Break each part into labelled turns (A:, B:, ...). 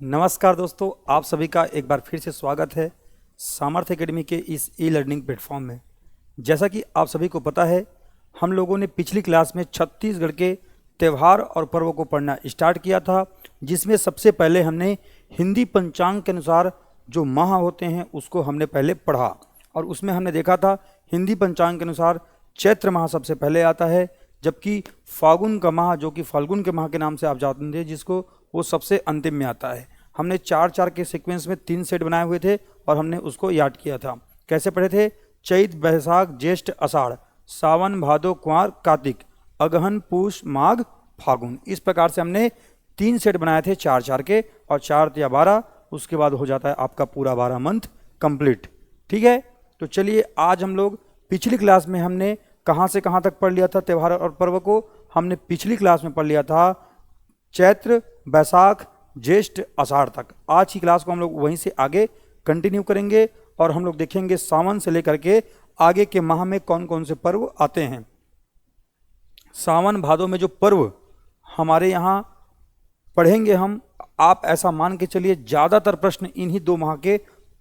A: नमस्कार दोस्तों, आप सभी का एक बार फिर से स्वागत है सामर्थ्य एकेडमी के इस ई लर्निंग प्लेटफॉर्म में। जैसा कि आप सभी को पता है, हम लोगों ने पिछली क्लास में छत्तीसगढ़ के त्यौहार और पर्वों को पढ़ना स्टार्ट किया था, जिसमें सबसे पहले हमने हिंदी पंचांग के अनुसार जो माह होते हैं उसको हमने पहले पढ़ा। और उसमें हमने देखा था हिंदी पंचांग के अनुसार चैत्र माह सबसे पहले आता है, जबकि फागुन का माह जो कि फाल्गुन के माह के नाम से आप जानते हैं जिसको, वो सबसे अंतिम में आता है। हमने 4-4 के सीक्वेंस में 3 सेट बनाए हुए थे और हमने उसको याद किया था। कैसे पढ़े थे? चैत बैसाख ज्येष्ठ आषाढ़, सावन भादो कुंवार कार्तिक, अगहन पूष माघ फागुन। इस प्रकार से हमने 3 सेट बनाए थे 4-4 के, और 4 या 12, उसके बाद हो जाता है आपका पूरा 12 मंथ कंप्लीट। ठीक है, तो चलिए आज हम लोग पिछली क्लास में हमने कहाँ से कहाँ तक पढ़ लिया था त्यौहार और पर्व को। हमने पिछली क्लास में पढ़ लिया था चैत्र बैसाख ज्येष्ठ आषाढ़ तक। आज की क्लास को हम लोग वहीं से आगे कंटिन्यू करेंगे और हम लोग देखेंगे सावन से लेकर के आगे के माह में कौन कौन से पर्व आते हैं। सावन भादो में जो पर्व हमारे यहाँ पढ़ेंगे हम, आप ऐसा मान के चलिए ज़्यादातर प्रश्न इन्हीं 2 माह के,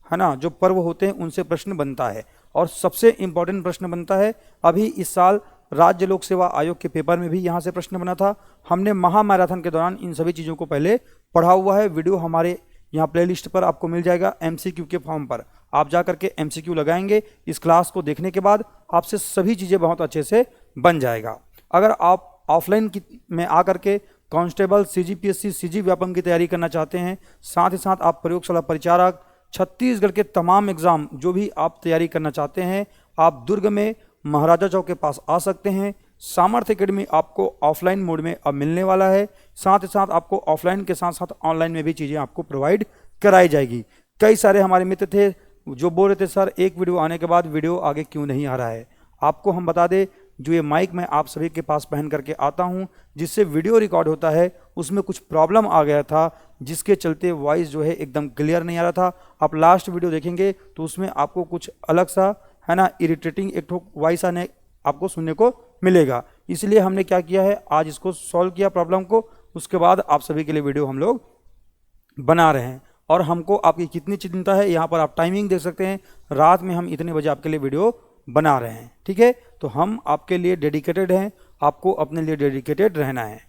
A: है ना, जो पर्व होते हैं उनसे प्रश्न बनता है। और सबसे इम्पोर्टेंट प्रश्न बनता है, अभी इस साल राज्य लोक सेवा आयोग के पेपर में भी यहाँ से प्रश्न बना था। हमने महा मैराथन के दौरान इन सभी चीज़ों को पहले पढ़ा हुआ है। वीडियो हमारे यहाँ प्लेलिस्ट पर आपको मिल जाएगा, एमसीक्यू के फॉर्म पर आप जा करके एमसीक्यू लगाएंगे। इस क्लास को देखने के बाद आपसे सभी चीज़ें बहुत अच्छे से बन जाएगा। अगर आप ऑफलाइन में आकर के कांस्टेबल, सीजीपीएससी, सीजी व्यापम की तैयारी करना चाहते हैं, साथ ही साथ आप प्रयोगशाला परिचारक, छत्तीसगढ़ के तमाम एग्जाम जो भी आप तैयारी करना चाहते हैं, आप दुर्ग में महाराजा चौक के पास आ सकते हैं। सामर्थ्य एकेडमी आपको ऑफलाइन मोड में अब मिलने वाला है। साथ ही साथ आपको ऑफलाइन के साथ साथ ऑनलाइन में भी चीज़ें आपको प्रोवाइड कराई जाएगी। कई सारे हमारे मित्र थे जो बोल रहे थे सर एक वीडियो आने के बाद वीडियो आगे क्यों नहीं आ रहा है। आपको हम बता दें, जो ये माइक मैं आप सभी के पास पहन करके आता हूँ, जिससे वीडियो रिकॉर्ड होता है, उसमें कुछ प्रॉब्लम आ गया था, जिसके चलते वॉइस जो है एकदम क्लियर नहीं आ रहा था। आप लास्ट वीडियो देखेंगे तो उसमें आपको कुछ अलग सा, है ना, इरिटेटिंग एक वॉइस आने आपको सुनने को मिलेगा। इसलिए हमने क्या किया है, आज इसको सॉल्व किया प्रॉब्लम को, उसके बाद आप सभी के लिए वीडियो हम लोग बना रहे हैं। और हमको आपकी कितनी चिंता है, यहाँ पर आप टाइमिंग देख सकते हैं, रात में हम इतने बजे आपके लिए वीडियो बना रहे हैं। ठीक है, तो हम आपके लिए डेडिकेटेड हैं, आपको अपने लिए डेडिकेटेड रहना है।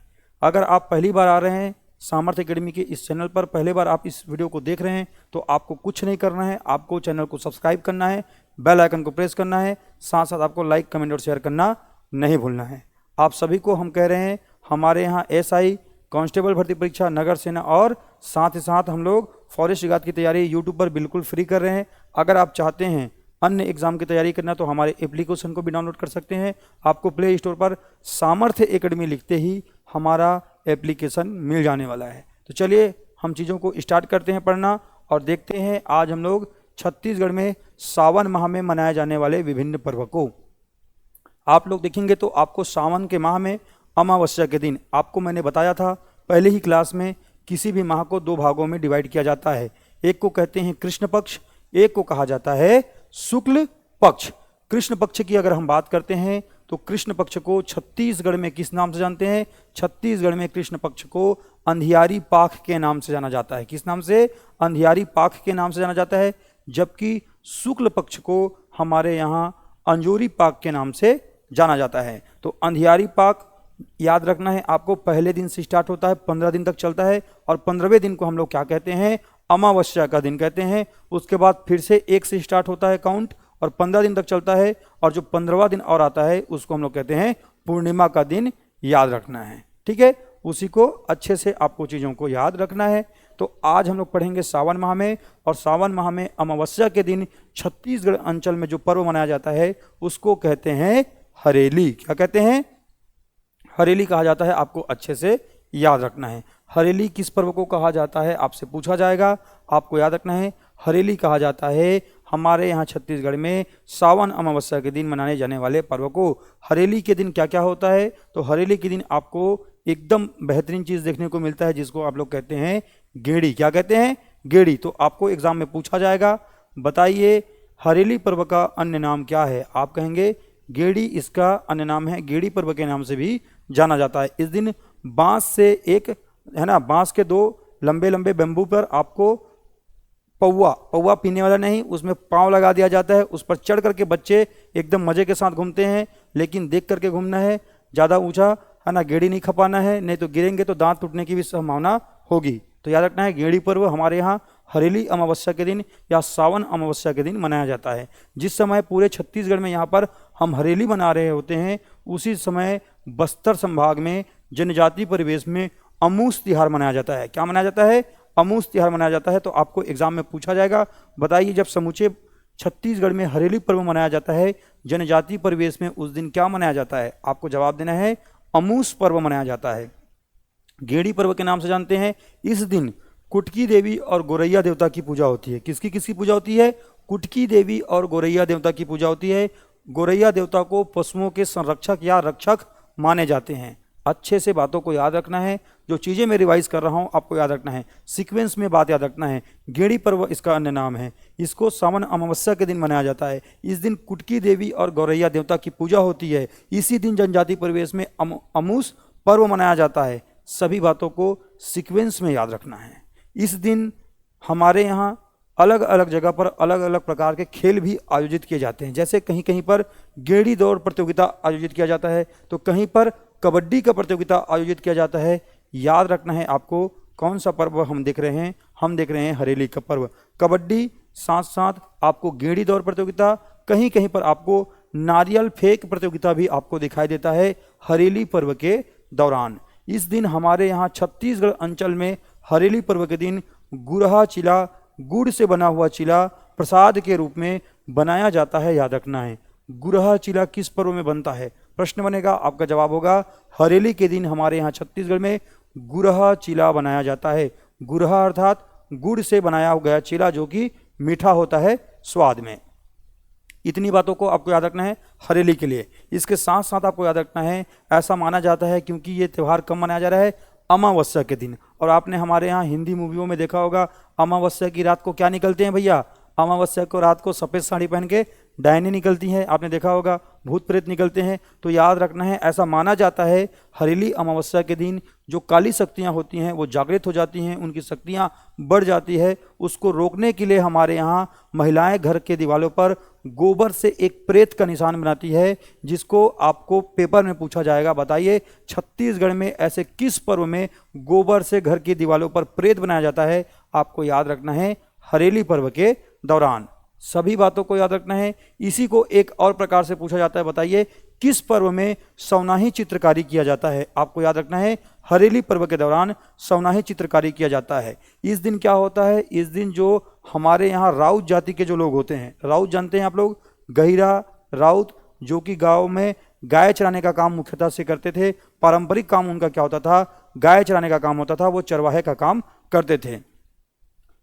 A: अगर आप पहली बार आ रहे हैं सामर्थ्य एकेडमी के इस चैनल पर, पहले बार आप इस वीडियो को देख रहे हैं, तो आपको कुछ नहीं करना है, आपको चैनल को सब्सक्राइब करना है, बेल आइकन को प्रेस करना है, साथ साथ आपको लाइक कमेंट और शेयर करना नहीं भूलना है। आप सभी को हम कह रहे हैं, हमारे यहाँ एसआई, कांस्टेबल भर्ती परीक्षा, नगर सेना और साथ ही साथ हम लोग फॉरेस्ट गार्ड की तैयारी यूट्यूब पर बिल्कुल फ्री कर रहे हैं। अगर आप चाहते हैं अन्य एग्जाम की तैयारी करना तो हमारे एप्लीकेशन को भी डाउनलोड कर सकते हैं। आपको प्ले स्टोर पर सामर्थ्य एकेडमी लिखते ही हमारा एप्लीकेशन मिल जाने वाला है। तो चलिए हम चीज़ों को स्टार्ट करते हैं पढ़ना और देखते हैं आज हम लोग छत्तीसगढ़ में सावन माह में मनाए जाने वाले विभिन्न पर्व को। आप लोग देखेंगे तो आपको सावन के माह में अमावस्या के दिन, आपको मैंने बताया था पहले ही क्लास में, किसी भी माह को 2 भागों में डिवाइड किया जाता है। एक को कहते हैं कृष्ण पक्ष, एक को कहा जाता है शुक्ल पक्ष। कृष्ण पक्ष की अगर हम बात करते हैं तो कृष्ण पक्ष को छत्तीसगढ़ में किस नाम से जानते हैं? छत्तीसगढ़ में कृष्ण पक्ष को अंधियारी पाख के नाम से जाना जाता है। किस नाम से? अंधियारी पाख के नाम से जाना जाता है। जबकि शुक्ल पक्ष को हमारे यहाँ अंजोरी पाक के नाम से जाना जाता है। तो अंधियारी पाक याद रखना है आपको, पहले दिन से स्टार्ट होता है, 15 दिन तक चलता है, और 15वें दिन को हम लोग क्या कहते हैं? अमावस्या का दिन कहते हैं। उसके बाद फिर से 1 से स्टार्ट होता है काउंट और 15 दिन तक चलता है, और जो 15वां दिन और आता है उसको हम लोग कहते हैं पूर्णिमा का दिन। याद रखना है, ठीक है, उसी को अच्छे से आपको चीज़ों को याद रखना है। तो आज हम लोग पढ़ेंगे सावन माह में, और सावन माह में अमावस्या के दिन छत्तीसगढ़ अंचल में जो पर्व मनाया जाता है उसको कहते हैं हरेली। क्या कहते हैं? हरेली कहा जाता है। आपको अच्छे से याद रखना है, हरेली किस पर्व को कहा जाता है आपसे पूछा जाएगा, आपको याद रखना है। हरेली कहा जाता है हमारे यहाँ छत्तीसगढ़ में सावन अमावस्या के दिन मनाने जाने वाले पर्व को। हरेली के दिन क्या क्या होता है? तो हरेली के दिन आपको एकदम बेहतरीन चीज़ देखने को मिलता है जिसको आप लोग कहते हैं गेड़ी। क्या कहते हैं? गेड़ी। तो आपको एग्जाम में पूछा जाएगा, बताइए हरेली पर्व का अन्य नाम क्या है? आप कहेंगे गेड़ी इसका अन्य नाम है, गेड़ी पर्व के नाम से भी जाना जाता है। इस दिन बांस से एक, है ना, बांस के 2 लंबे लंबे बेम्बू पर आपको पौवा पौवा पीने वाला नहीं, उसमें पाँव लगा दिया जाता है, उस पर चढ़ करके बच्चे एकदम मज़े के साथ घूमते हैं, लेकिन देख करके घूमना है, ज़्यादा ऊंचा है ना, गेड़ी नहीं खपाना है, नहीं तो गिरेंगे तो दांत टूटने की भी संभावना होगी। तो याद रखना है, गेड़ी पर्व हमारे यहाँ हरेली अमावस्या के दिन या सावन अमावस्या के दिन मनाया जाता है। जिस समय पूरे छत्तीसगढ़ में यहाँ पर हम हरेली मना रहे होते हैं, उसी समय बस्तर संभाग में जनजातीय परिवेश में अमूस तिहार मनाया जाता है। क्या मनाया जाता है? अमूस तिहार मनाया जाता है। तो आपको एग्जाम में पूछा जाएगा, बताइए जब समूचे छत्तीसगढ़ में हरेली पर्व मनाया जाता है जनजातीय परिवेश में, उस दिन क्या मनाया जाता है? आपको जवाब देना है अमूस पर्व मनाया जाता है। गेड़ी पर्व के नाम से जानते हैं। इस दिन कुटकी देवी और गोरैया देवता की पूजा होती है। किसकी किसकी पूजा होती है? कुटकी देवी और गोरैया देवता की पूजा होती है। गोरैया देवता को पशुओं के संरक्षक या रक्षक माने जाते हैं। अच्छे से बातों को याद रखना है, जो चीज़ें मैं रिवाइज कर रहा हूँ आपको याद रखना है, सीक्वेंस में बात याद रखना है। गेड़ी पर्व इसका अन्य नाम है। इसको सावन अमावस्या के दिन मनाया जाता है। इस दिन कुटकी देवी और गौरैया देवता की पूजा होती है। इसी दिन जनजातीय परिवेश में अमूस पर्व मनाया जाता है। सभी बातों को सीक्वेंस में याद रखना है। इस दिन हमारे यहाँ अलग अलग जगह पर अलग अलग प्रकार के खेल भी आयोजित किए जाते हैं। जैसे कहीं कहीं पर गेड़ी दौड़ प्रतियोगिता आयोजित किया जाता है, तो कहीं पर कबड्डी का प्रतियोगिता आयोजित किया जाता है। याद रखना है आपको कौन सा पर्व हम देख रहे हैं। हम देख रहे हैं हरेली का पर्व। कबड्डी साथ साथ आपको गेड़ी दौड़ प्रतियोगिता, कहीं कहीं पर आपको नारियल फेंक प्रतियोगिता भी आपको दिखाई देता है हरेली पर्व के दौरान। इस दिन हमारे यहाँ छत्तीसगढ़ अंचल में हरेली पर्व के दिन गुरहा चिला, गुड़ से बना हुआ चिला प्रसाद के रूप में बनाया जाता है। याद रखना है गुरहा चिला किस पर्व में बनता है? प्रश्न बनेगा, आपका जवाब होगा हरेली के दिन हमारे यहाँ छत्तीसगढ़ में गुरहा चिला बनाया जाता है। गुरहा अर्थात गुड़ से बनाया गया चिला, जो कि मीठा होता है स्वाद में। इतनी बातों को आपको याद रखना है हरेली के लिए। इसके साथ साथ आपको याद रखना है, ऐसा माना जाता है क्योंकि ये त्यौहार कब मनाया जा रहा है? अमावस्या के दिन। और आपने हमारे यहाँ हिंदी मूवियों में देखा होगा, अमावस्या की रात को क्या निकलते हैं भैया? अमावस्या को रात को सफ़ेद साड़ी पहन के डायनी निकलती हैं, आपने देखा होगा, भूत प्रेत निकलते हैं। तो याद रखना है, ऐसा माना जाता है हरेली अमावस्या के दिन जो काली शक्तियाँ होती हैं वो जागृत हो जाती हैं, उनकी शक्तियाँ बढ़ जाती है। उसको रोकने के लिए हमारे यहाँ महिलाएं घर के दीवारों पर गोबर से एक प्रेत का निशान बनाती है, जिसको आपको पेपर में पूछा जाएगा। बताइए छत्तीसगढ़ में ऐसे किस पर्व में गोबर से घर की दीवारों पर प्रेत बनाया जाता है? आपको याद रखना है हरेली पर्व के दौरान। सभी बातों को याद रखना है। इसी को एक और प्रकार से पूछा जाता है, बताइए किस पर्व में सवनाही चित्रकारी किया जाता है? आपको याद रखना है हरेली पर्व के दौरान सवनाही चित्रकारी किया जाता है। इस दिन क्या होता है? इस दिन जो हमारे यहाँ राउत जाति के जो लोग होते हैं, राउत जानते हैं आप लोग, गहिरा राउत, जो कि गाँव में गाय चराने का काम मुख्यतः से करते थे। पारंपरिक काम उनका क्या होता था? गाय चराने का काम होता था, वो चरवाहे का काम करते थे।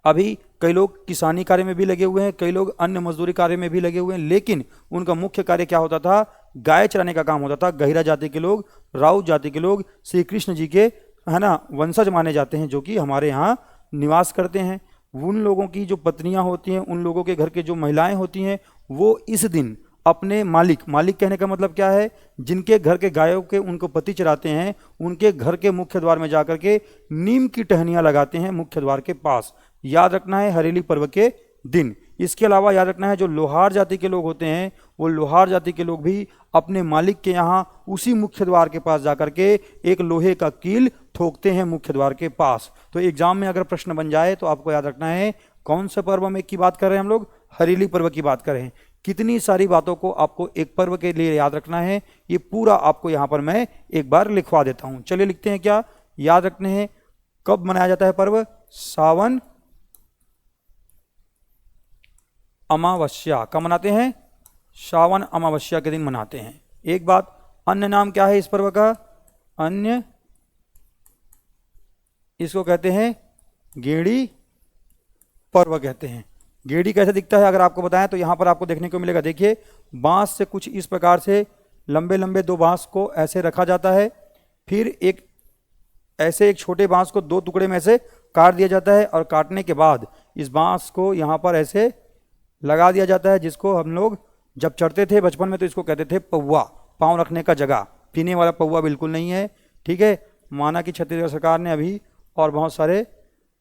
A: अभी कई लोग किसानी कार्य में भी लगे हुए हैं, कई लोग अन्य मजदूरी कार्य में भी लगे हुए हैं, लेकिन उनका मुख्य कार्य क्या होता था? गाय चराने का काम होता था। गहिरा जाति के लोग, राउत जाति के लोग श्री कृष्ण जी के है ना वंशज माने जाते हैं, जो कि हमारे यहाँ निवास करते हैं। उन लोगों की जो पत्नियां होती हैं, उन लोगों के घर के जो महिलाएं होती हैं, वो इस दिन अपने मालिक कहने का मतलब क्या है? जिनके घर के गायों के उनको पति चराते हैं, उनके घर के मुख्य द्वार में जाकर के नीम की टहनियाँ लगाते हैं मुख्य द्वार के पास। याद रखना है हरेली पर्व के दिन। इसके अलावा याद रखना है जो लोहार जाति के लोग होते हैं, वो लोहार जाति के लोग भी अपने मालिक के यहाँ उसी मुख्य द्वार के पास जाकर के एक लोहे का कील ठोकते हैं मुख्य द्वार के पास। तो एग्जाम में अगर प्रश्न बन जाए तो आपको याद रखना है कौन सा पर्व में की बात कर रहे हैं हम लोग? हरेली पर्व की बात कर रहे हैं। कितनी सारी बातों को आपको एक पर्व के लिए याद रखना है, ये पूरा आपको यहाँ पर मैं एक बार लिखवा देता हूँ। चलिए लिखते हैं। क्या याद रखने हैं? कब मनाया जाता है पर्व? सावन अमावस्या। कब मनाते हैं? सावन अमावस्या के दिन मनाते हैं। एक बात, अन्य नाम क्या है इस पर्व का? अन्य, इसको कहते हैं गेड़ी पर्व कहते हैं। गेड़ी कैसे दिखता है अगर आपको बताएं तो यहाँ पर आपको देखने को मिलेगा। देखिए, बांस से कुछ इस प्रकार से लंबे लंबे दो बांस को ऐसे रखा जाता है, फिर एक ऐसे एक छोटे बांस को दो टुकड़े में ऐसे काट दिया जाता है, और काटने के बाद इस बांस को यहाँ पर ऐसे लगा दिया जाता है, जिसको हम लोग जब चढ़ते थे बचपन में तो इसको कहते थे पौवा, पाँव रखने का जगह। पीने वाला पौवा बिल्कुल नहीं है, ठीक है। माना कि छत्तीसगढ़ सरकार ने अभी और बहुत सारे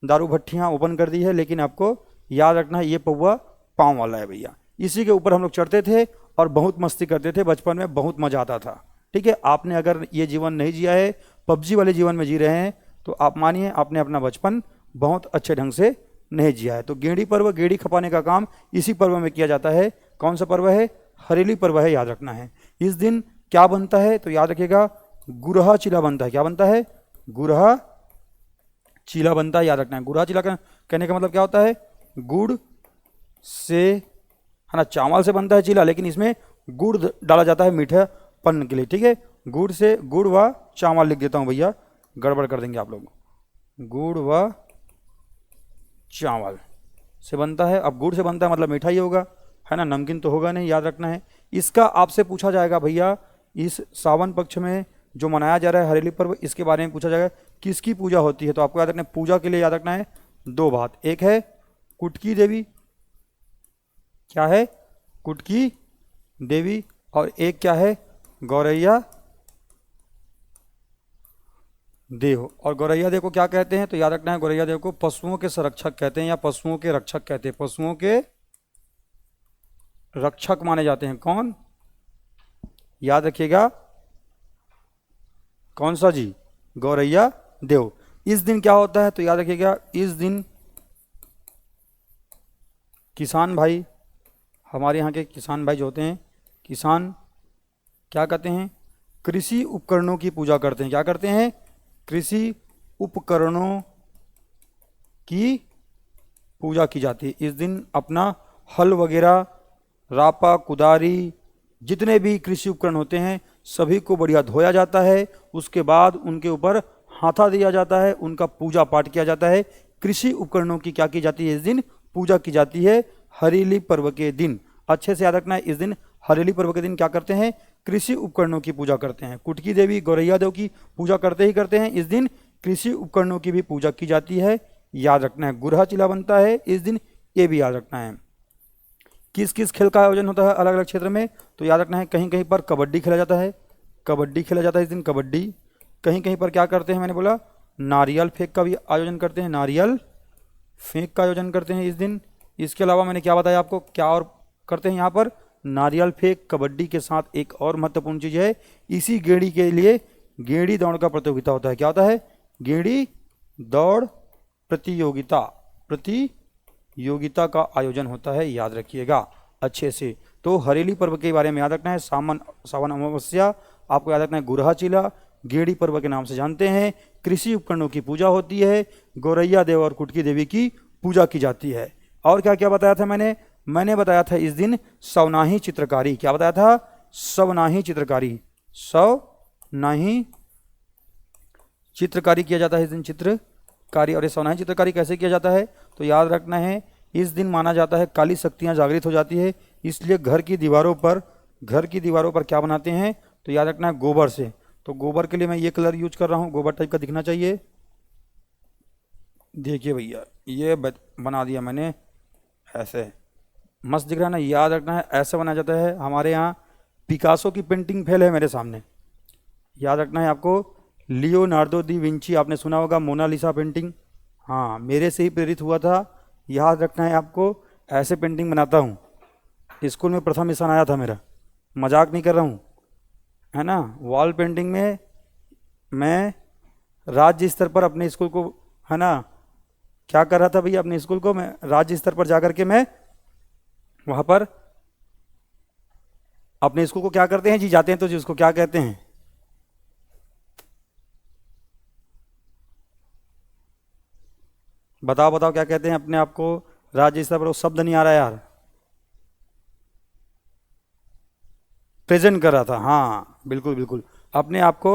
A: दारू भट्टियाँ ओपन कर दी है, लेकिन आपको याद रखना है ये पौवा पाँव वाला है भैया। इसी के ऊपर हम लोग चढ़ते थे और बहुत मस्ती करते थे बचपन में, बहुत मजा आता था। ठीक है, आपने अगर ये जीवन नहीं जिया है, पबजी वाले जीवन में जी रहे हैं, तो आप मानिए आपने अपना बचपन बहुत अच्छे ढंग से नहीं जिया है। तो गेड़ी पर्व, गेड़ी खपाने का काम इसी पर्व में किया जाता है। कौन सा पर्व है? हरेली पर्व है, याद रखना है। इस दिन क्या बनता है? तो याद रखिएगा गुरहा चीला बनता है। क्या बनता है? गुरहा चीला बनता है, याद रखना है। गुरहा चीला कहने का मतलब क्या होता है? गुड़ से, है ना, चावल से बनता है चीला, लेकिन इसमें गुड़ डाला जाता है मीठापन के लिए। ठीक है, गुड़ से, गुड़ व चावल लिख देता हूँ भैया, गड़बड़ कर देंगे आप लोग। गुड़ व चावल से बनता है। अब गुड़ से बनता है मतलब मीठा ही होगा, है ना, नमकीन तो होगा नहीं, याद रखना है। इसका आपसे पूछा जाएगा भैया, इस सावन पक्ष में जो मनाया जा रहा है हरेली पर्व, इसके बारे में पूछा जाएगा किसकी पूजा होती है। तो आपको याद रखना है, पूजा के लिए याद रखना है दो बात। एक है कुटकी देवी, क्या है? कुटकी देवी। और एक क्या है? गौरैया देव। और गौरैया देव को क्या कहते हैं? तो याद रखना है गौरैया देव को पशुओं के संरक्षक कहते हैं, या पशुओं के रक्षक कहते हैं। पशुओं के रक्षक माने जाते हैं। कौन? याद रखिएगा, कौन सा जी? गौरैया देव। इस दिन क्या होता है? तो याद रखिएगा इस दिन किसान भाई, हमारे यहाँ के किसान भाई जो होते हैं, किसान क्या करते हैं? कृषि उपकरणों की पूजा करते हैं। क्या करते हैं? कृषि उपकरणों की पूजा की जाती है। इस दिन अपना हल वगैरह, रापा, कुदारी, जितने भी कृषि उपकरण होते हैं सभी को बढ़िया धोया जाता है। उसके बाद उनके ऊपर हाथा दिया जाता है, उनका पूजा पाठ किया जाता है। कृषि उपकरणों की क्या की जाती है? इस दिन पूजा की जाती है हरेली पर्व के दिन। अच्छे से याद रखना है, इस दिन हरेली पर्व के दिन क्या करते हैं? कृषि उपकरणों की पूजा करते हैं। कुटकी देवी, गौरैया देव की पूजा करते ही करते हैं, इस दिन कृषि उपकरणों की भी पूजा की जाती है, याद रखना है। गुरहा चिला बनता है इस दिन, ये भी याद रखना है। किस किस खेल का आयोजन होता है अलग अलग क्षेत्र में? तो याद रखना है कहीं कहीं पर कबड्डी खेला जाता है, कबड्डी खेला जाता है इस दिन, कबड्डी। कहीं कहीं पर क्या करते हैं? मैंने बोला नारियल फेंक का भी आयोजन करते हैं, नारियल फेंक का आयोजन करते हैं इस दिन। इसके अलावा मैंने क्या बताया आपको, क्या और करते हैं यहाँ पर? नारियल फेंक, कबड्डी के साथ एक और महत्वपूर्ण चीज़ है, इसी गेड़ी के लिए गेड़ी दौड़ का प्रतियोगिता होता है। क्या होता है? गेड़ी दौड़ प्रतियोगिता, प्रतियोगिता का आयोजन होता है, याद रखिएगा अच्छे से। तो हरेली पर्व के बारे में याद रखना है। सावन अमावस्या आपको याद रखना है। गुरहा चीला गेड़ी पर्व के नाम से जानते हैं। कृषि उपकरणों की पूजा होती है। गौरैया देव और कुटकी देवी की पूजा की जाती है। और क्या क्या बताया था मैंने बताया था इस दिन सवनाही चित्रकारी। क्या बताया था? सवनाही चित्रकारी, सवनाही चित्रकारी किया जाता है इस दिन, चित्रकारी। और ये सवनाही चित्रकारी कैसे किया जाता है? तो याद रखना है इस दिन माना जाता है काली शक्तियाँ जागृत हो जाती है, इसलिए घर की दीवारों पर क्या बनाते हैं? तो याद रखना है गोबर से। तो गोबर के लिए मैं ये कलर यूज कर रहा हूँ, गोबर टाइप का दिखना चाहिए। देखिए भैया ये बना दिया मैंने, ऐसे मस्त दिख रहा है ना। याद रखना है ऐसे बनाया जाता है। हमारे यहाँ पिकासो की पेंटिंग फेल है मेरे सामने, याद रखना है आपको। लियोनार्डो दी विंची आपने सुना होगा, मोनालिसा पेंटिंग, हाँ मेरे से ही प्रेरित हुआ था। याद रखना है आपको, ऐसे पेंटिंग बनाता हूँ। स्कूल में प्रथम स्थान आया था मेरा, मजाक नहीं कर रहा हूँ, है ना। वॉल पेंटिंग में मैं राज्य स्तर पर अपने स्कूल को, है ना, क्या कर रहा था भैया, अपने स्कूल को मैं राज्य स्तर पर जाकर के मैं वहाँ पर अपने स्कूल को क्या करते हैं जी, जाते हैं तो जी उसको क्या कहते हैं? बताओ बताओ क्या कहते हैं अपने आप को राज्य स्तर पर? वो शब्द नहीं आ रहा यार, प्रेजेंट कर रहा था, हाँ बिल्कुल बिल्कुल। अपने आप को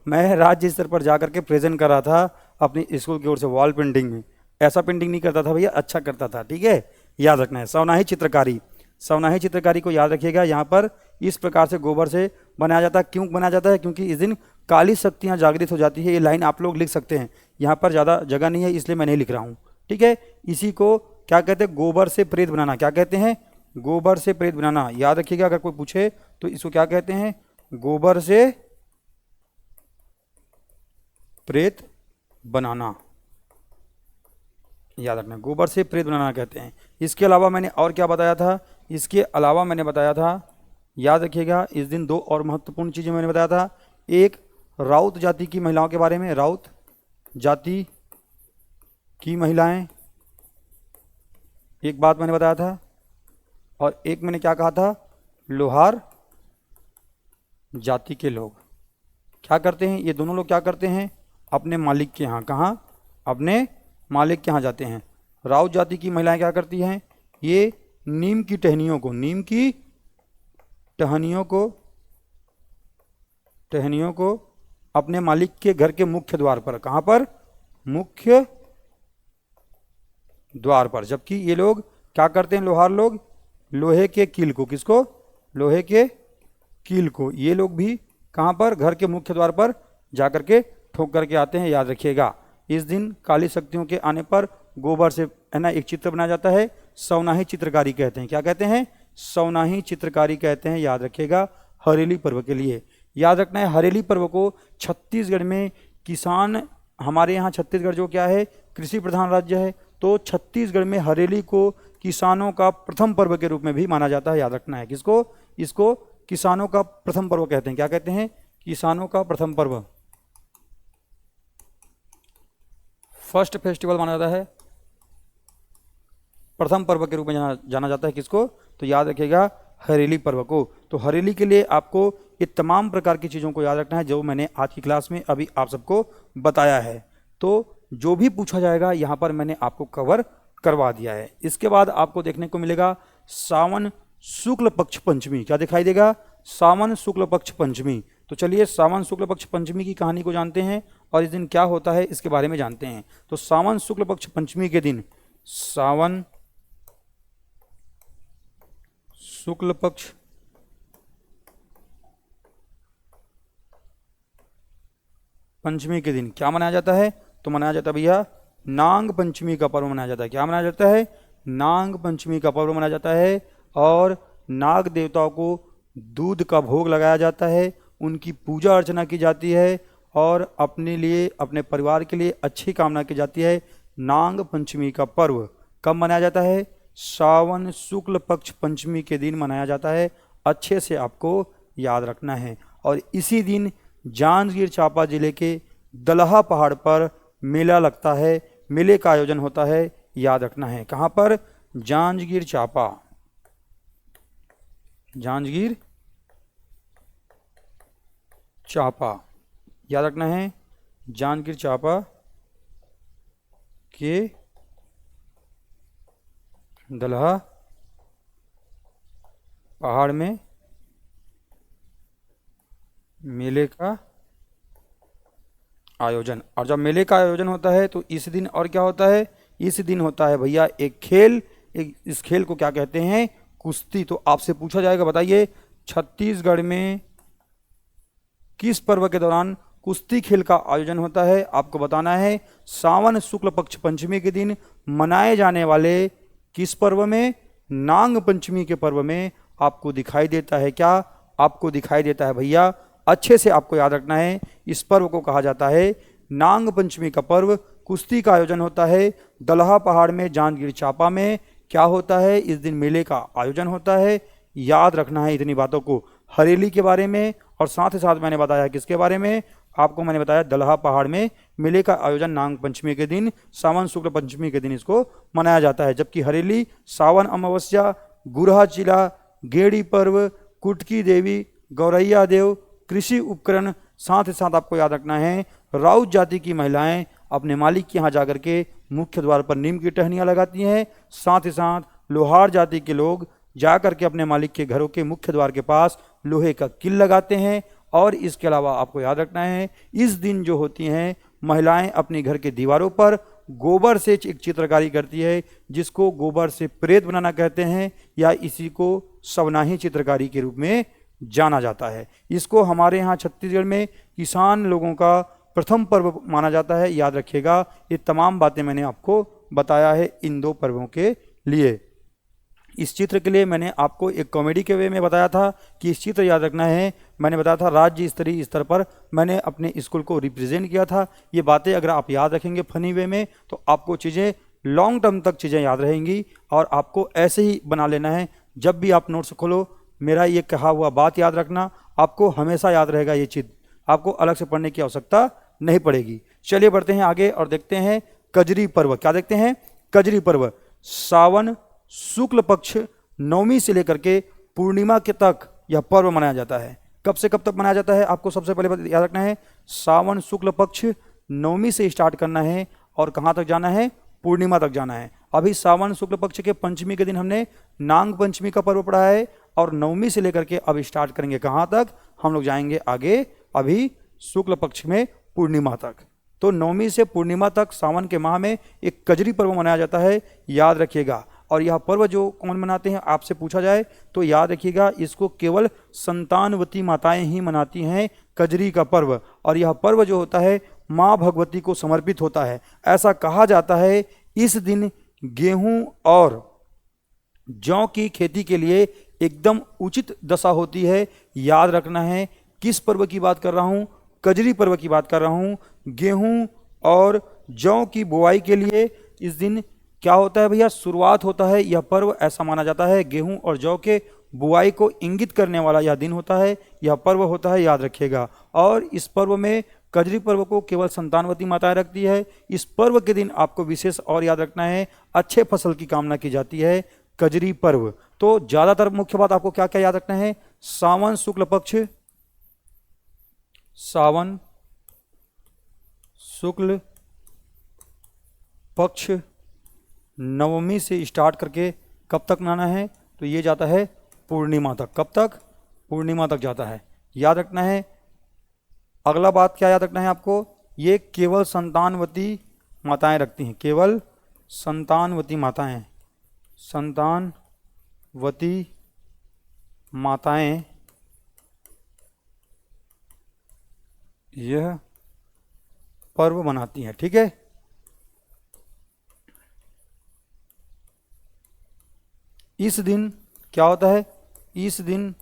A: मैं राज्य स्तर पर जाकर के प्रेजेंट कर रहा था अपनी स्कूल की ओर से वॉल पेंटिंग में। ऐसा पेंटिंग नहीं करता था भैया, अच्छा करता था, ठीक है, याद रखना है। सवनाही चित्रकारी, सवनाही चित्रकारी को याद रखिएगा। यहाँ पर इस प्रकार से गोबर से बनाया जाता है। क्यों बनाया जाता है? क्योंकि इस दिन काली शक्तियाँ जागृत हो जाती है। ये लाइन आप लोग लिख सकते हैं, यहाँ पर ज़्यादा जगह नहीं है इसलिए मैं नहीं लिख रहा हूँ, ठीक है। इसी को क्या कहते हैं? गोबर से प्रेत बनाना। क्या कहते हैं? गोबर से प्रेत बनाना, याद रखिएगा। अगर कोई पूछे तो इसको क्या कहते हैं? गोबर से प्रेत बनाना, याद रखना, गोबर से प्रेत बनाना कहते हैं। इसके अलावा मैंने और क्या बताया था, इसके अलावा मैंने बताया था, याद रखिएगा, इस दिन दो और महत्वपूर्ण चीज़ें मैंने बताया था। एक, राउत जाति की महिलाओं के बारे में, राउत जाति की महिलाएं, एक बात मैंने बताया था। और एक मैंने क्या कहा था, लोहार जाति के लोग क्या करते हैं, ये दोनों लोग क्या करते हैं, अपने मालिक के यहाँ, कहाँ, अपने मालिक के यहाँ जाते हैं। राउत जाति की महिलाएं क्या करती हैं, ये नीम की टहनियों को, नीम की टहनियों को अपने मालिक के घर के मुख्य द्वार पर, कहाँ पर, मुख्य द्वार पर। जबकि ये लोग क्या करते हैं, लोहार लोग, लोहे के कील को, किसको, लोहे के कील को, ये लोग भी कहाँ पर, घर के मुख्य द्वार पर जाकर के ठोक करके आते हैं। याद रखिएगा, इस दिन काली शक्तियों के आने पर गोबर से है ना एक चित्र बनाया जाता है, सवनाही चित्रकारी कहते हैं। क्या कहते हैं, सवनाही चित्रकारी कहते हैं। याद रखिएगा, हरेली पर्व के लिए याद रखना है। हरेली पर्व को छत्तीसगढ़ में किसान, हमारे यहाँ छत्तीसगढ़ जो क्या है, कृषि प्रधान राज्य है, तो छत्तीसगढ़ में हरेली को किसानों का प्रथम पर्व के रूप में भी माना जाता है। याद रखना है, किसको, इसको किसानों का प्रथम पर्व कहते हैं। क्या कहते हैं, किसानों का प्रथम पर्व, फर्स्ट फेस्टिवल माना जाता है, प्रथम पर्व के रूप में जाना जाता है। किसको, तो याद रखिएगा हरेली पर्व को। तो हरेली के लिए आपको ये तमाम प्रकार की चीज़ों को याद रखना है जो मैंने आज की क्लास में अभी आप सबको बताया है। तो जो भी पूछा जाएगा यहाँ पर मैंने आपको कवर करवा दिया है। इसके बाद आपको देखने को मिलेगा सावन शुक्ल पक्ष पंचमी। क्या दिखाई देगा, सावन शुक्ल पक्ष पंचमी। तो चलिए सावन शुक्ल पक्ष पंचमी की कहानी को जानते हैं और इस दिन क्या होता है इसके बारे में जानते हैं। तो सावन शुक्ल पक्ष पंचमी के दिन, सावन शुक्ल पक्ष पंचमी के दिन क्या मनाया जाता है, तो मनाया जाता है भैया नाग पंचमी का पर्व मनाया जाता है। क्या मनाया जाता है, नाग पंचमी का पर्व मनाया जाता है। और नाग देवताओं को दूध का भोग लगाया जाता है, उनकी पूजा अर्चना की जाती है और अपने लिए, अपने परिवार के लिए अच्छी कामना की जाती है। नाग पंचमी का पर्व कब मनाया जाता है, सावन शुक्ल पक्ष पंचमी के दिन मनाया जाता है। अच्छे से आपको याद रखना है। और इसी दिन जांजगीर चांपा जिले के दलहा पहाड़ पर मेला लगता है, मेले का आयोजन होता है। याद रखना है, कहाँ पर, जांजगीर चांपा, जांजगीर चांपा, याद रखना है, जांजगीर चांपा के दलहा पहाड़ में मेले का आयोजन। और जब मेले का आयोजन होता है तो इस दिन और क्या होता है, इस दिन होता है भैया एक खेल, इस खेल को क्या कहते हैं, कुश्ती। तो आपसे पूछा जाएगा, बताइए छत्तीसगढ़ में किस पर्व के दौरान कुश्ती खेल का आयोजन होता है। आपको बताना है सावन शुक्ल पक्ष पंचमी के दिन मनाए जाने वाले किस पर्व में, नाग पंचमी के पर्व में आपको दिखाई देता है। क्या आपको दिखाई देता है भैया, अच्छे से आपको याद रखना है। इस पर्व को कहा जाता है नाग पंचमी का पर्व। कुश्ती का आयोजन होता है दलहा पहाड़ में, जांजगीर चांपा में। क्या होता है, इस दिन मेले का आयोजन होता है। याद रखना है इतनी बातों को, हरेली के बारे में, और साथ ही साथ मैंने बताया किसके बारे में, आपको मैंने बताया दलहा पहाड़ में मेले का आयोजन नाग पंचमी के दिन, सावन शुक्ल पंचमी के दिन इसको मनाया जाता है। जबकि हरेली सावन अमावस्या, गुरहा चिला, गेड़ी पर्व, कुटकी देवी, गौरैया देव, कृषि उपकरण। साथ ही साथ आपको याद रखना है राउत जाति की महिलाएं अपने मालिक के यहाँ जाकर के मुख्य द्वार पर नीम की टहनियाँ लगाती हैं। साथ ही साथ लोहार जाति के लोग जाकर के अपने मालिक के घरों के मुख्य द्वार के पास लोहे का किल लगाते हैं। और इसके अलावा आपको याद रखना है इस दिन जो होती हैं महिलाएं अपने घर के दीवारों पर गोबर से एक चित्रकारी करती है, जिसको गोबर से प्रेत बनाना कहते हैं, या इसी को सवनाही चित्रकारी के रूप में जाना जाता है। इसको हमारे यहाँ छत्तीसगढ़ में किसान लोगों का प्रथम पर्व माना जाता है। याद रखिएगा, ये तमाम बातें मैंने आपको बताया है इन दो पर्वों के लिए। इस चित्र के लिए मैंने आपको एक कॉमेडी के वे में बताया था कि इस चित्र याद रखना है। मैंने बताया था राज्य स्तरीय स्तर पर मैंने अपने स्कूल को रिप्रेजेंट किया था। ये बातें अगर आप याद रखेंगे फनी वे में तो आपको चीज़ें लॉन्ग टर्म तक चीज़ें याद रहेंगी और आपको ऐसे ही बना लेना है। जब भी आप नोट्स खोलो मेरा ये कहा हुआ बात याद रखना, आपको हमेशा याद रहेगा ये चीज़, आपको अलग से पढ़ने की आवश्यकता नहीं पड़ेगी। चलिए बढ़ते हैं आगे और देखते हैं कजरी पर्व। क्या देखते हैं? कजरी पर्व सावन शुक्ल पक्ष नवमी से लेकर के पूर्णिमा के तक यह पर्व मनाया जाता है। कब से कब तक मनाया जाता है आपको सबसे पहले याद रखना है। सावन शुक्ल पक्ष नवमी से स्टार्ट करना है और कहाँ तक जाना है? पूर्णिमा तक जाना है। अभी सावन शुक्ल पक्ष के पंचमी के दिन हमने नाग पंचमी का पर्व पढ़ा है और नवमी से लेकर के अब स्टार्ट करेंगे कहाँ तक? हम लोग जाएंगे आगे अभी शुक्ल पक्ष में पूर्णिमा तक। तो नवमी से पूर्णिमा तक सावन के माह में एक कजरी पर्व मनाया जाता है, याद रखिएगा। और यह पर्व जो कौन मनाते हैं आपसे पूछा जाए तो याद रखिएगा, इसको केवल संतानवती माताएं ही मनाती हैं, कजरी का पर्व। और यह पर्व जो होता है माँ भगवती को समर्पित होता है। ऐसा कहा जाता है इस दिन गेहूं और जौ की खेती के लिए एकदम उचित दशा होती है। याद रखना है किस पर्व की बात कर रहा हूँ? कजरी पर्व की बात कर रहा हूँ। गेहूं और जौ की बुआई के लिए इस दिन क्या होता है भैया? शुरुआत होता है। यह पर्व ऐसा माना जाता है गेहूं और जौ के बुआई को इंगित करने वाला यह दिन होता है, यह पर्व होता है, याद रखिएगा। और इस पर्व में कजरी पर्व को केवल संतानवती माताएं रखती है। इस पर्व के दिन आपको विशेष और याद रखना है अच्छे फसल की कामना की जाती है, कजरी पर्व। तो ज्यादातर मुख्य बात आपको क्या क्या याद रखना है? सावन शुक्ल पक्ष, सावन शुक्ल पक्ष नवमी से स्टार्ट करके कब तक मनाना है? तो ये जाता है पूर्णिमा तक। कब तक? पूर्णिमा तक जाता है, याद रखना है। अगला बात क्या याद रखना है आपको? ये केवल संतानवती माताएं रखती हैं, केवल संतानवती माताएं, संतानवती माताएं यह पर्व मनाती हैं, ठीक है। इस दिन क्या होता है? इस दिन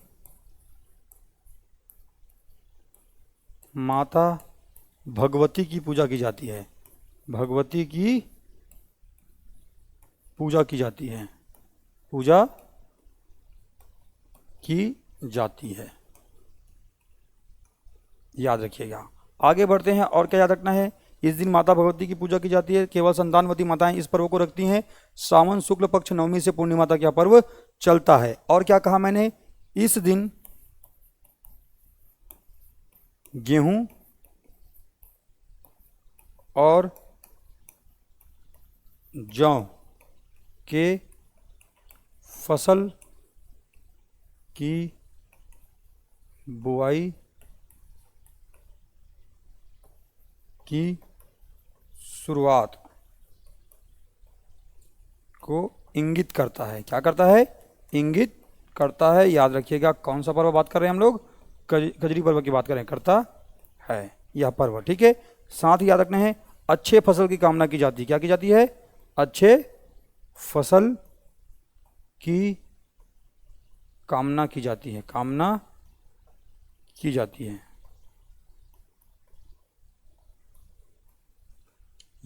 A: माता भगवती की पूजा की जाती है, भगवती की पूजा की जाती है, पूजा की जाती है, याद रखिएगा। आगे बढ़ते हैं और क्या याद रखना है? इस दिन माता भगवती की पूजा की जाती है, केवल संतानवती माताएं इस पर्व को रखती हैं। सावन शुक्ल पक्ष नवमी से पूर्णिमा तक यह पर्व चलता है। और क्या कहा मैंने? इस दिन गेहूं और जौ के फसल की बुआई की शुरुआत को इंगित करता है। क्या करता है? इंगित करता है, याद रखिएगा। कौन सा पर्व बात कर रहे हैं हम लोग? कजरी पर्व की बात कर रहे हैं, करता है यह पर्व, ठीक है। साथ ही याद रखना है अच्छे फसल की कामना की जाती है। क्या की जाती है? अच्छे फसल की कामना की जाती है, कामना की जाती है।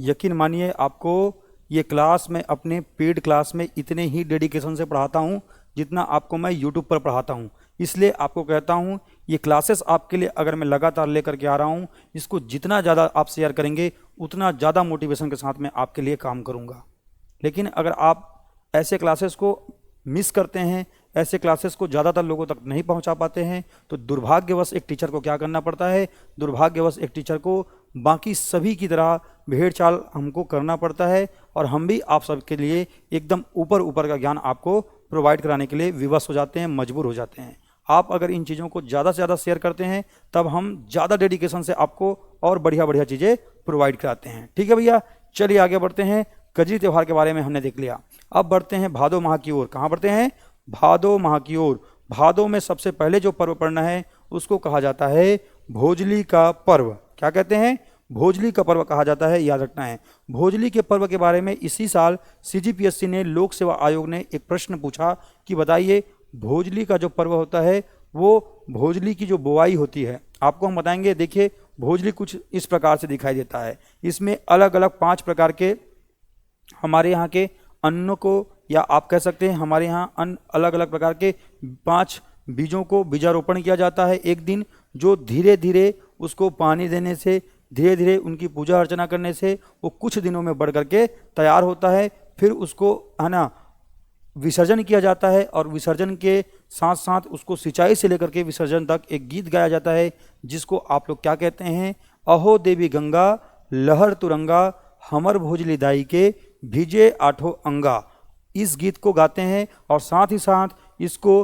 A: यकीन मानिए आपको ये क्लास मैं अपने पेड क्लास में इतने ही डेडिकेशन से पढ़ाता हूँ जितना आपको मैं यूट्यूब पर पढ़ाता हूँ। इसलिए आपको कहता हूँ ये क्लासेस आपके लिए अगर मैं लगातार लेकर के आ रहा हूँ, इसको जितना ज़्यादा आप शेयर करेंगे उतना ज़्यादा मोटिवेशन के साथ मैं आपके लिए काम करूँगा। लेकिन अगर आप ऐसे क्लासेस को मिस करते हैं, ऐसे क्लासेस को ज़्यादातर लोगों तक नहीं पहुंचा पाते हैं, तो दुर्भाग्यवश एक टीचर को क्या करना पड़ता है? दुर्भाग्यवश एक टीचर को बाकी सभी की तरह भेड़ चाल हमको करना पड़ता है। और हम भी आप सबके लिए एकदम ऊपर ऊपर का ज्ञान आपको प्रोवाइड कराने के लिए विवश हो जाते हैं, मजबूर हो जाते हैं। आप अगर इन चीज़ों को ज़्यादा से ज़्यादा शेयर करते हैं तब हम ज़्यादा डेडिकेशन से आपको और बढ़िया बढ़िया चीज़ें प्रोवाइड कराते हैं, ठीक है भैया। चलिए आगे बढ़ते हैं। कजरी त्यौहार के बारे में हमने देख लिया, अब बढ़ते हैं भादो माह की ओर। कहाँ बढ़ते हैं? भादो माह की ओर। भादो में सबसे पहले जो पर्व पड़ना है उसको कहा जाता है भोजली का पर्व। क्या कहते हैं? भोजली का पर्व कहा जाता है, याद रखना है। भोजली के पर्व के बारे में इसी साल CGPSC ने लोक सेवा आयोग ने एक प्रश्न पूछा कि बताइए भोजली का जो पर्व होता है वो भोजली की जो बुआई होती है आपको हम बताएंगे। देखिए भोजली कुछ इस प्रकार से दिखाई देता है, इसमें अलग अलग 5 प्रकार के हमारे यहाँ के अन्नों को, या आप कह सकते हैं हमारे यहाँ अन्न अलग अलग प्रकार के 5 बीजों को बीजारोपण किया जाता है एक दिन, जो धीरे धीरे उसको पानी देने से, धीरे धीरे उनकी पूजा अर्चना करने से वो कुछ दिनों में बढ़ करके तैयार होता है। फिर उसको है ना विसर्जन किया जाता है, और विसर्जन के साथ साथ उसको सिंचाई से लेकर के विसर्जन तक एक गीत गाया जाता है, जिसको आप लोग क्या कहते हैं, अहो देवी गंगा लहर तुरंगा हमर भोजली दाई के भीजे आठों अंगा। इस गीत को गाते हैं, और साथ ही साथ इसको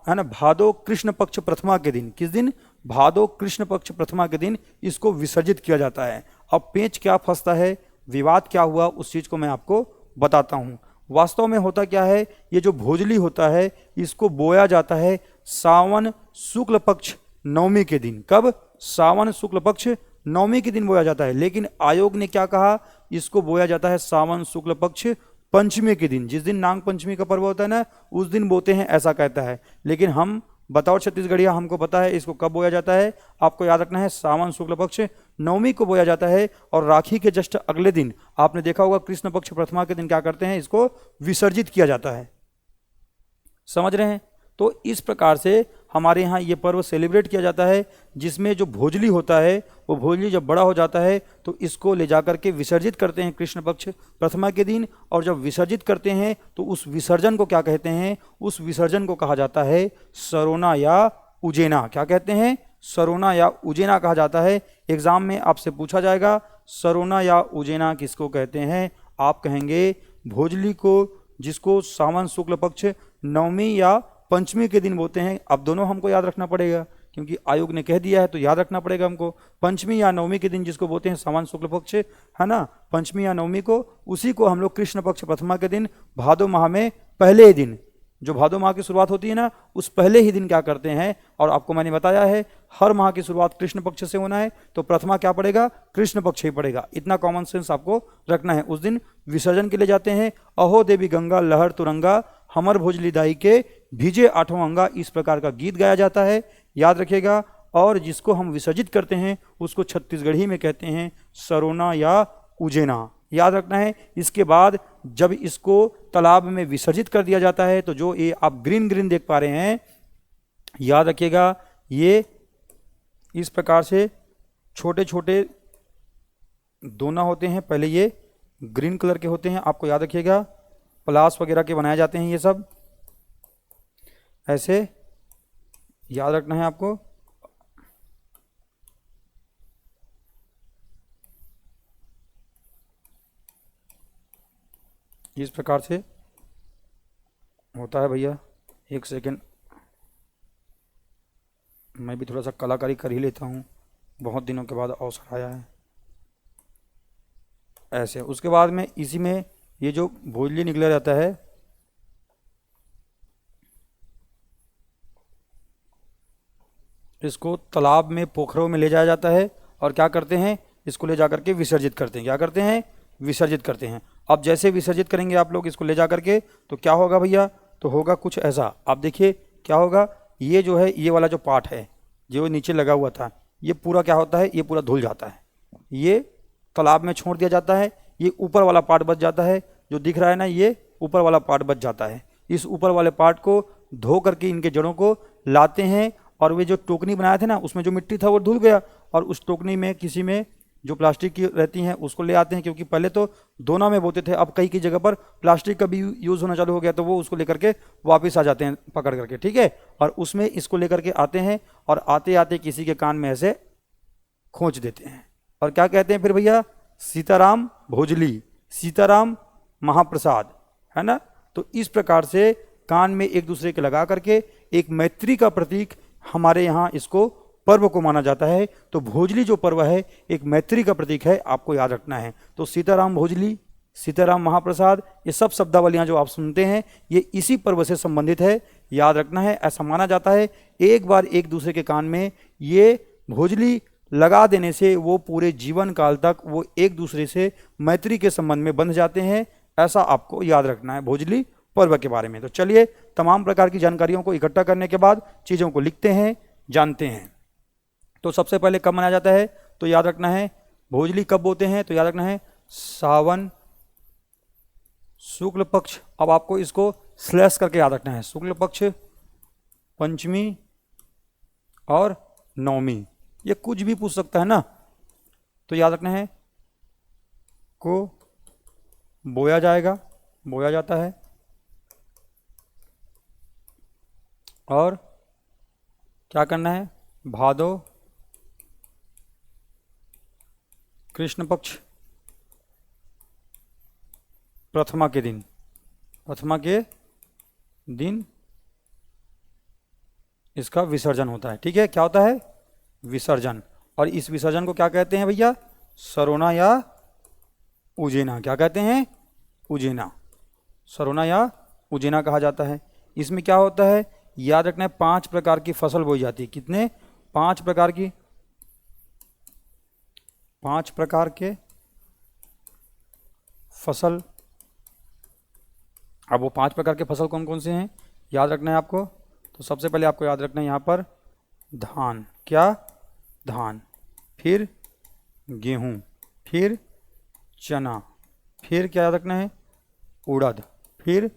A: है ना भादो कृष्ण पक्ष प्रथमा के दिन, किस दिन, भादो कृष्ण पक्ष प्रथमा के दिन इसको विसर्जित किया जाता है। अब पेंच क्या फंसता है, विवाद क्या हुआ, उस चीज़ को मैं आपको बताता हूँ। वास्तव में होता क्या है, ये जो भोजली होता है इसको बोया जाता है सावन शुक्ल पक्ष नवमी के दिन। कब, सावन शुक्ल पक्ष नवमी के दिन बोया जाता है। लेकिन आयोग ने क्या कहा, इसको बोया जाता है सावन शुक्ल पक्ष पंचमी के दिन, जिस दिन नाग पंचमी का पर्व होता है ना, उस दिन बोते हैं, ऐसा कहता है। लेकिन हम बताओ छत्तीसगढ़िया, हमको पता है इसको कब बोया जाता है। आपको याद रखना है सावन शुक्ल पक्ष नवमी को बोया जाता है, और राखी के जस्ट अगले दिन आपने देखा होगा कृष्ण पक्ष प्रथमा के दिन क्या करते हैं, इसको विसर्जित किया जाता है। समझ रहे हैं। तो इस प्रकार से हमारे यहाँ ये पर्व सेलिब्रेट किया जाता है, जिसमें जो भोजली होता है वो भोजली जब बड़ा हो जाता है तो इसको ले जाकर के विसर्जित करते हैं कृष्ण पक्ष प्रथमा के दिन। और जब विसर्जित करते हैं तो उस विसर्जन को क्या कहते हैं, उस विसर्जन को कहा जाता है सरोना या उजेना। क्या कहते हैं, सरोना या उजेना कहा जाता है। एग्जाम में आपसे पूछा जाएगा सरोना या उजेना किसको कहते हैं, आप कहेंगे भोजली को, जिसको सावन शुक्ल पक्ष नवमी या पंचमी के दिन बोते हैं। अब दोनों हमको याद रखना पड़ेगा, क्योंकि आयोग ने कह दिया है तो याद रखना पड़ेगा हमको। पंचमी या नवमी के दिन जिसको बोलते हैं सावन शुक्ल पक्ष, है ना, पंचमी या नवमी को, उसी को हम लोग कृष्ण पक्ष प्रथमा के दिन भादो माह में पहले ही दिन, जो भादो माह की शुरुआत होती है ना, उस पहले ही दिन क्या करते हैं। और आपको मैंने बताया है हर माह की शुरुआत कृष्ण पक्ष से होना है, तो प्रथमा क्या पड़ेगा, कृष्ण पक्ष ही पड़ेगा। इतना कॉमन सेंस आपको रखना है। उस दिन विसर्जन के लिए जाते हैं, अहो देवी गंगा लहर तुरंगा हमर भोजली दाई के भीजे आठों अंगा, इस प्रकार का गीत गाया जाता है, याद रखिएगा। और जिसको हम विसर्जित करते हैं उसको छत्तीसगढ़ी में कहते हैं सरोना या उजेना, याद रखना है। इसके बाद जब इसको तालाब में विसर्जित कर दिया जाता है तो जो ये आप ग्रीन ग्रीन देख पा रहे हैं, याद रखिएगा, ये इस प्रकार से छोटे छोटे दोना होते हैं। पहले ये ग्रीन कलर के होते हैं, आपको याद रखिएगा, प्लास वगैरह के बनाए जाते हैं ये सब, ऐसे याद रखना है आपको। इस प्रकार से होता है भैया। एक सेकेंड, मैं भी थोड़ा सा कलाकारी कर ही लेता हूँ, बहुत दिनों के बाद अवसर आया है। ऐसे उसके बाद में इसी में ये जो भोजली निकला जाता है, इसको तालाब में पोखरों में ले जाया जाता है, और क्या करते हैं, इसको ले जाकर के विसर्जित करते हैं। क्या करते हैं, विसर्जित करते हैं। अब जैसे विसर्जित करेंगे आप लोग इसको ले जा करके, तो क्या होगा भैया, तो होगा कुछ ऐसा। आप देखिए क्या होगा, ये जो है, ये वाला जो पार्ट है जो नीचे लगा हुआ था, ये पूरा क्या होता है, ये पूरा धुल जाता है, ये तालाब में छोड़ दिया जाता है। ये ऊपर वाला पार्ट बच जाता है, जो दिख रहा है ना, ये ऊपर वाला पार्ट बच जाता है। इस ऊपर वाले पार्ट को धो करके इनके जड़ों को लाते हैं, और वे जो टोकनी बनाए थे ना, उसमें जो मिट्टी था वो धुल गया, और उस टोकनी में किसी में जो प्लास्टिक की रहती हैं उसको ले आते हैं, क्योंकि पहले तो दोना में बोते थे, अब कई की जगह पर प्लास्टिक का भी यूज़ होना चालू हो गया, तो वो उसको लेकर के वापस आ जाते हैं पकड़ करके, ठीक है। और उसमें इसको लेकर के आते हैं, और आते आते किसी के कान में ऐसे खोंच देते हैं, और क्या कहते हैं फिर भैया, सीताराम भोजली, सीताराम महाप्रसाद, है ना। तो इस प्रकार से कान में एक दूसरे के लगा करके एक मैत्री का प्रतीक हमारे यहाँ इसको पर्व को माना जाता है। तो भोजली जो पर्व है एक मैत्री का प्रतीक है, आपको याद रखना है। तो सीताराम भोजली, सीताराम महाप्रसाद, ये सब शब्दावलियाँ जो आप सुनते हैं ये इसी पर्व से संबंधित है, याद रखना है। ऐसा माना जाता है एक बार एक दूसरे के कान में ये भोजली लगा देने से वो पूरे जीवन काल तक वो एक दूसरे से मैत्री के संबंध में बंध जाते हैं, ऐसा आपको याद रखना है भोजली पर्व के बारे में। तो चलिए, तमाम प्रकार की जानकारियों को इकट्ठा करने के बाद चीज़ों को लिखते हैं, जानते हैं। तो सबसे पहले कब मनाया जाता है, तो याद रखना है भोजली कब बोते हैं, तो याद रखना है सावन शुक्ल पक्ष, अब आपको इसको स्लैश करके याद रखना है, शुक्ल पक्ष, पंचमी और नवमी, ये कुछ भी पूछ सकता है ना, तो याद रखना है को बोया जाएगा, बोया जाता है, और क्या करना है, भादो कृष्ण पक्ष प्रथमा के दिन, प्रथमा के दिन इसका विसर्जन होता है। ठीक है, क्या होता है, विसर्जन। और इस विसर्जन को क्या कहते हैं भैया, सरोना या उजेना। क्या कहते हैं, उजेना, सरोना या उजेना कहा जाता है। इसमें क्या होता है, याद रखना है 5 प्रकार की फसल बोई जाती है। कितने, 5 प्रकार की, 5 प्रकार के फसल। अब वो 5 प्रकार के फसल कौन कौन से हैं याद रखना है आपको। तो सबसे पहले आपको याद रखना है यहाँ पर धान, क्या, धान, फिर गेहूं, फिर चना, फिर क्या याद रखना है, उड़द, फिर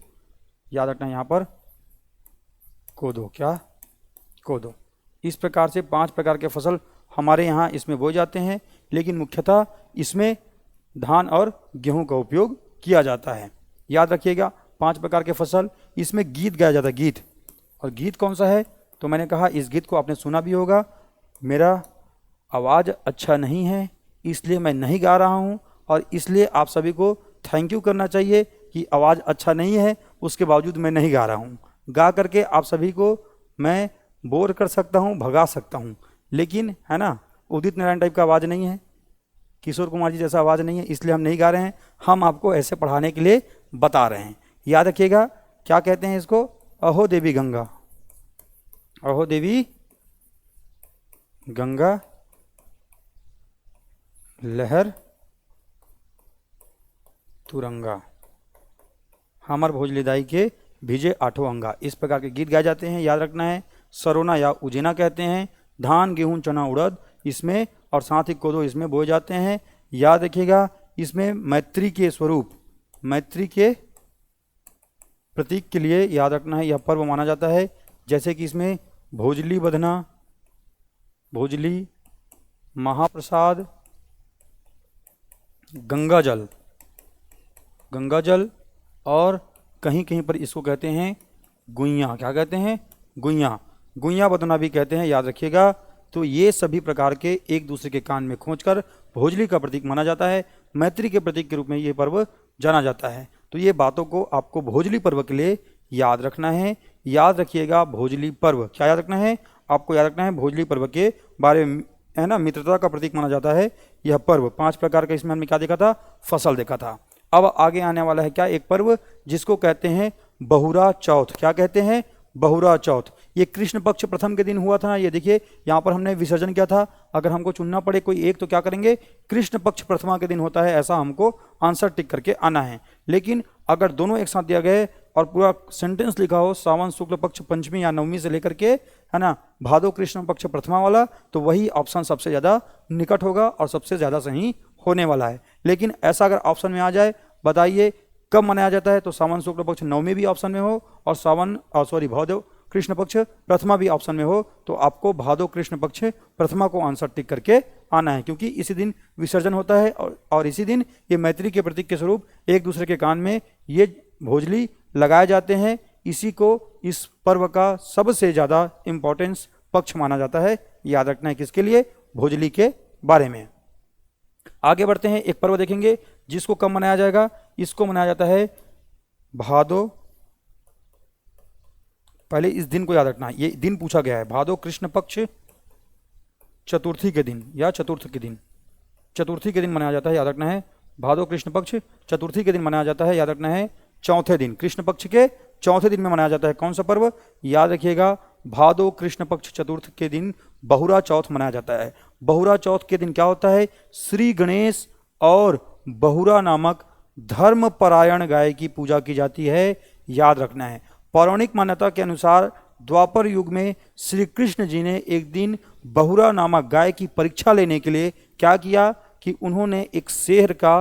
A: याद रखना है यहाँ पर कोदो, क्या, कोदो। इस प्रकार से 5 प्रकार के फसल हमारे यहाँ इसमें बोए जाते हैं, लेकिन मुख्यतः इसमें धान और गेहूं का उपयोग किया जाता है। याद रखिएगा 5 प्रकार के फसल, इसमें गीत गाया जाता है, गीत। और गीत कौन सा है, तो मैंने कहा इस गीत को आपने सुना भी होगा, मेरा आवाज़ अच्छा नहीं है इसलिए मैं नहीं गा रहा हूँ, और इसलिए आप सभी को थैंक यू करना चाहिए कि आवाज़ अच्छा नहीं है उसके बावजूद मैं नहीं गा रहा हूँ। गा करके आप सभी को मैं बोर कर सकता हूँ, भगा सकता हूँ, लेकिन है ना उदित नारायण टाइप का आवाज़ नहीं है, किशोर कुमार जी जैसा आवाज़ नहीं है, इसलिए हम नहीं गा रहे हैं, हम आपको ऐसे पढ़ाने के लिए बता रहे हैं। याद रखिएगा क्या कहते हैं इसको, अहो देवी गंगा, अहो देवी गंगा लहर तुरंगा, हमर भोजली दाई के भिजे आठों अंगा। इस प्रकार के गीत गाए जाते हैं। याद रखना है सरोना या उजेना कहते हैं। धान गेहूं चना उड़द इसमें, और साथ ही कोदो इसमें बोए जाते हैं। याद रखिएगा इसमें मैत्री के स्वरूप, मैत्री के प्रतीक के लिए याद रखना है यह पर्व माना जाता है। जैसे कि इसमें भोजली बधना, भोजली, महाप्रसाद, गंगा जल, गंगा जल, और कहीं कहीं पर इसको कहते हैं गुइयाँ। क्या कहते हैं, गुइयाँ, गुइयाँ बदना भी कहते हैं। याद रखिएगा। तो ये सभी प्रकार के एक दूसरे के कान में खोंचकर भोजली का प्रतीक माना जाता है। मैत्री के प्रतीक के रूप में ये पर्व जाना जाता है। तो ये बातों को आपको भोजली पर्व के लिए याद रखना है। याद रखिएगा भोजली पर्व, क्या याद रखना है आपको, याद रखना है भोजली पर्व के बारे में, है ना, मित्रता का प्रतीक माना जाता है यह पर्व। 5 प्रकार का इसमें हमने क्या देखा था, फसल देखा था। अब आगे आने वाला है क्या, एक पर्व जिसको कहते हैं बहुरा चौथ। क्या कहते हैं, बहुरा चौथ। ये कृष्ण पक्ष प्रथम के दिन हुआ था। ये देखिए यहाँ पर हमने विसर्जन किया था। अगर हमको चुनना पड़े कोई एक तो क्या करेंगे, कृष्ण पक्ष प्रथमा के दिन होता है, ऐसा हमको आंसर टिक करके आना है। लेकिन अगर दोनों एक साथ दिया गए और पूरा सेंटेंस लिखा हो सावन शुक्ल पक्ष पंचमी या नवमी से लेकर के, है ना, भादो कृष्ण पक्ष प्रथमा वाला, तो वही ऑप्शन सबसे ज़्यादा निकट होगा और सबसे ज़्यादा सही होने वाला है। लेकिन ऐसा अगर ऑप्शन में आ जाए, बताइए कब मनाया जाता है, तो सावन शुक्ल पक्ष नवमी भी ऑप्शन में हो और भादो कृष्ण पक्ष प्रथमा भी ऑप्शन में हो, तो आपको भादो कृष्ण पक्ष प्रथमा को आंसर टिक करके आना है, क्योंकि इसी दिन विसर्जन होता है और इसी दिन ये मैत्री के प्रतीक के स्वरूप एक दूसरे के कान में ये भोजली लगाए जाते हैं। इसी को इस पर्व का सबसे ज़्यादा इम्पोर्टेंस पक्ष माना जाता है। याद रखना है किसके लिए, भोजली के बारे में। आगे बढ़ते हैं, एक पर्व देखेंगे जिसको कब मनाया जाएगा। इसको मनाया जाता है भादो, पहले इस दिन को याद रखना है, ये दिन पूछा गया है, भादो कृष्ण पक्ष चतुर्थी के दिन या चतुर्थ के दिन, चतुर्थी के दिन मनाया जाता है। याद रखना है भादो कृष्ण पक्ष चतुर्थी के दिन मनाया जाता है। याद रखना है चौथे दिन, कृष्ण पक्ष के चौथे दिन में मनाया जाता है। कौन सा पर्व, याद रखिएगा भादो कृष्ण पक्ष चतुर्थ के दिन बहुरा चौथ मनाया जाता है। बहुरा चौथ के दिन क्या होता है, श्री गणेश और बहुरा नामक धर्मपरायण गाय की पूजा की जाती है। याद रखना है पौराणिक मान्यता के अनुसार द्वापर युग में श्री कृष्ण जी ने एक दिन बहुरा नामक गाय की परीक्षा लेने के लिए क्या किया कि उन्होंने एक शेर का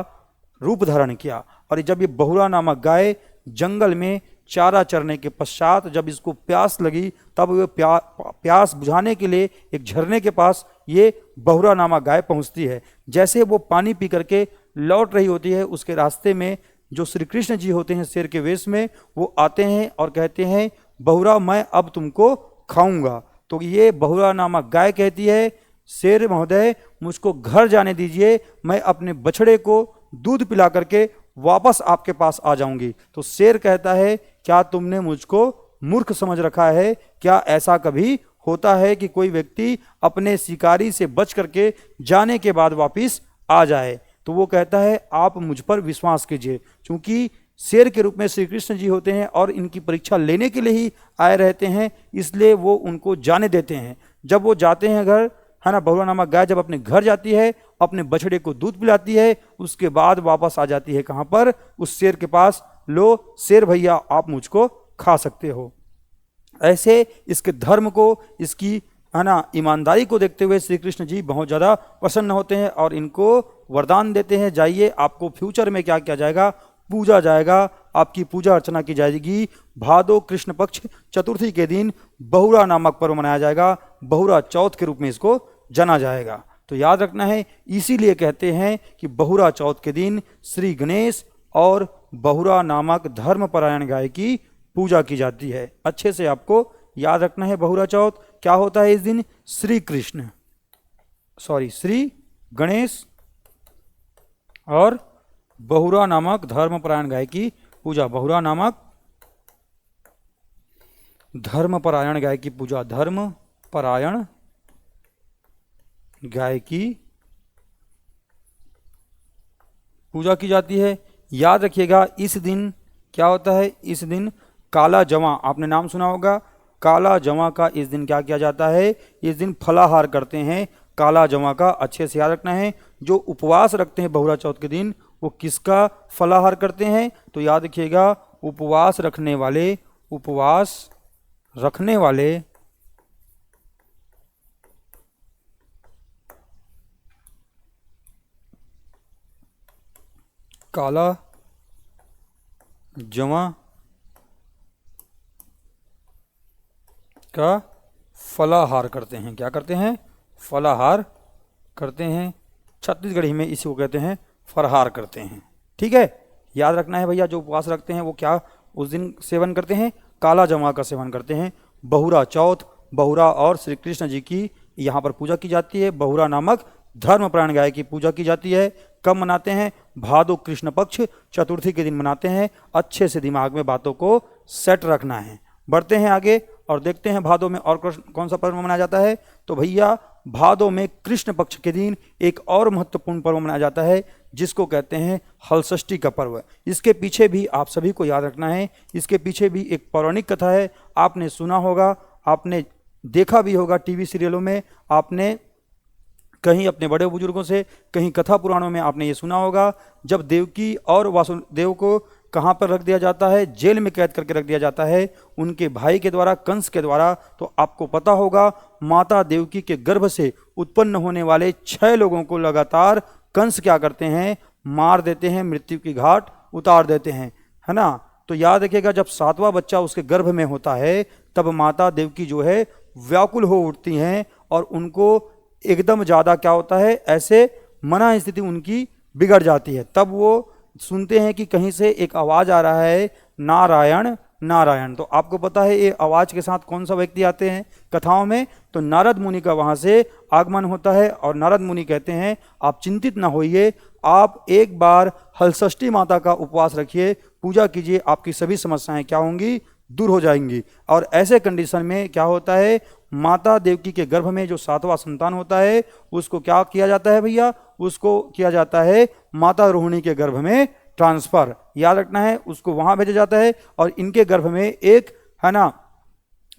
A: रूप धारण किया और जब ये बहुरा नामक गाय जंगल में चारा चरने के पश्चात जब इसको प्यास लगी, तब वो प्यास बुझाने के लिए एक झरने के पास ये बहुरा नामक गाय पहुंचती है। जैसे वो पानी पी करके लौट रही होती है, उसके रास्ते में जो श्री कृष्ण जी होते हैं शेर के वेश में, वो आते हैं और कहते हैं, बहुरा मैं अब तुमको खाऊंगा। तो ये बहुरा नामक गाय कहती है, शेर महोदय मुझको घर जाने दीजिए, मैं अपने बछड़े को दूध पिला करके वापस आपके पास आ जाऊंगी। तो शेर कहता है, क्या तुमने मुझको मूर्ख समझ रखा है? क्या ऐसा कभी होता है कि कोई व्यक्ति अपने शिकारी से बच करके जाने के बाद वापिस आ जाए? तो वो कहता है, आप मुझ पर विश्वास कीजिए। क्योंकि शेर के रूप में श्री कृष्ण जी होते हैं और इनकी परीक्षा लेने के लिए ही आए रहते हैं, इसलिए वो उनको जाने देते हैं। जब वो जाते हैं घर, है ना, बहुरा नामक गाय जब अपने घर जाती है, अपने बछड़े को दूध पिलाती है, उसके बाद वापस आ जाती है कहाँ पर? उस शेर के पास। लो शेर भैया, आप मुझको खा सकते हो। ऐसे इसके धर्म को, इसकी, है ना, ईमानदारी को देखते हुए श्री कृष्ण जी बहुत ज़्यादा प्रसन्न होते हैं और इनको वरदान देते हैं, जाइए आपको फ्यूचर में क्या किया जाएगा? पूजा जाएगा, आपकी पूजा अर्चना की जाएगी। भादो कृष्ण पक्ष चतुर्थी के दिन बहुरा नामक पर्व मनाया जाएगा, बहुरा चौथ के रूप में इसको जाना जाएगा। तो याद रखना है, इसीलिए कहते हैं कि बहुरा चौथ के दिन श्री गणेश और बहुरा नामक धर्मपरायण गाय की पूजा की जाती है। अच्छे से आपको याद रखना है, बहुरा चौथ क्या होता है इस दिन? श्री गणेश और बहुरा नामक धर्मपरायण गाय की पूजा। बहुरा नामक धर्मपरायण गाय की पूजा, धर्मपरायण गाय की पूजा की जाती है। याद रखिएगा, इस दिन क्या होता है? इस दिन काला जवां, आपने नाम सुना होगा, काला जवां का इस दिन क्या किया जाता है? इस दिन फलाहार करते हैं काला जवां का। अच्छे से याद रखना है, जो उपवास रखते हैं बहुरा चौथ के दिन, वो किसका फलाहार करते हैं? तो याद रखिएगा, उपवास रखने वाले काला जवां का फलाहार करते हैं। क्या करते हैं? फलाहार करते हैं। छत्तीसगढ़ी में इसी को कहते हैं फरहार करते हैं। ठीक है, याद रखना है भैया, जो उपवास रखते हैं वो क्या उस दिन सेवन करते हैं? काला जवां का सेवन करते हैं। बहुरा चौथ, बहुरा और श्री कृष्ण जी की यहाँ पर पूजा की जाती है। बहुरा नामक धर्मपरायण गाय की पूजा की जाती है। कब मनाते हैं? भादो कृष्ण पक्ष चतुर्थी के दिन मनाते हैं। अच्छे से दिमाग में बातों को सेट रखना है। बढ़ते हैं आगे और देखते हैं भादो में और कौन सा पर्व मनाया जाता है। तो भैया भादो में कृष्ण पक्ष के दिन एक और महत्वपूर्ण पर्व मनाया जाता है, जिसको कहते हैं हलषष्ठी का पर्व। इसके पीछे भी आप सभी को याद रखना है, इसके पीछे भी एक पौराणिक कथा है। आपने सुना होगा, आपने देखा भी होगा टीवी सीरियलों में, आपने कहीं अपने बड़े बुजुर्गों से, कहीं कथा पुराणों में आपने ये सुना होगा। जब देवकी और वासुदेव को कहाँ पर रख दिया जाता है? जेल में कैद करके रख दिया जाता है उनके भाई के द्वारा, कंस के द्वारा। तो आपको पता होगा, माता देवकी के गर्भ से उत्पन्न होने वाले 6 लोगों को लगातार कंस क्या करते हैं? मार देते हैं, मृत्यु की घाट उतार देते हैं, है ना। तो याद रखिएगा, जब 7वां बच्चा उसके गर्भ में होता है, तब माता देवकी जो है व्याकुल हो उठती हैं और उनको एकदम ज़्यादा क्या होता है? ऐसे मना स्थिति उनकी बिगड़ जाती है। तब वो सुनते हैं कि कहीं से एक आवाज़ आ रहा है, नारायण नारायण। तो आपको पता है ये आवाज़ के साथ कौन सा व्यक्ति आते हैं कथाओं में? तो नारद मुनि का वहाँ से आगमन होता है और नारद मुनि कहते हैं, आप चिंतित ना होइए, आप एक बार हलषष्ठी माता का उपवास रखिए, पूजा कीजिए, आपकी सभी समस्याएं क्या होंगी? दूर हो जाएंगी। और ऐसे कंडीशन में क्या होता है? माता देवकी के गर्भ में जो 7वां संतान होता है, उसको क्या किया जाता है भैया? उसको किया जाता है माता रोहिणी के गर्भ में ट्रांसफर। याद रखना है, उसको वहां भेजा जाता है और इनके गर्भ में एक, है ना,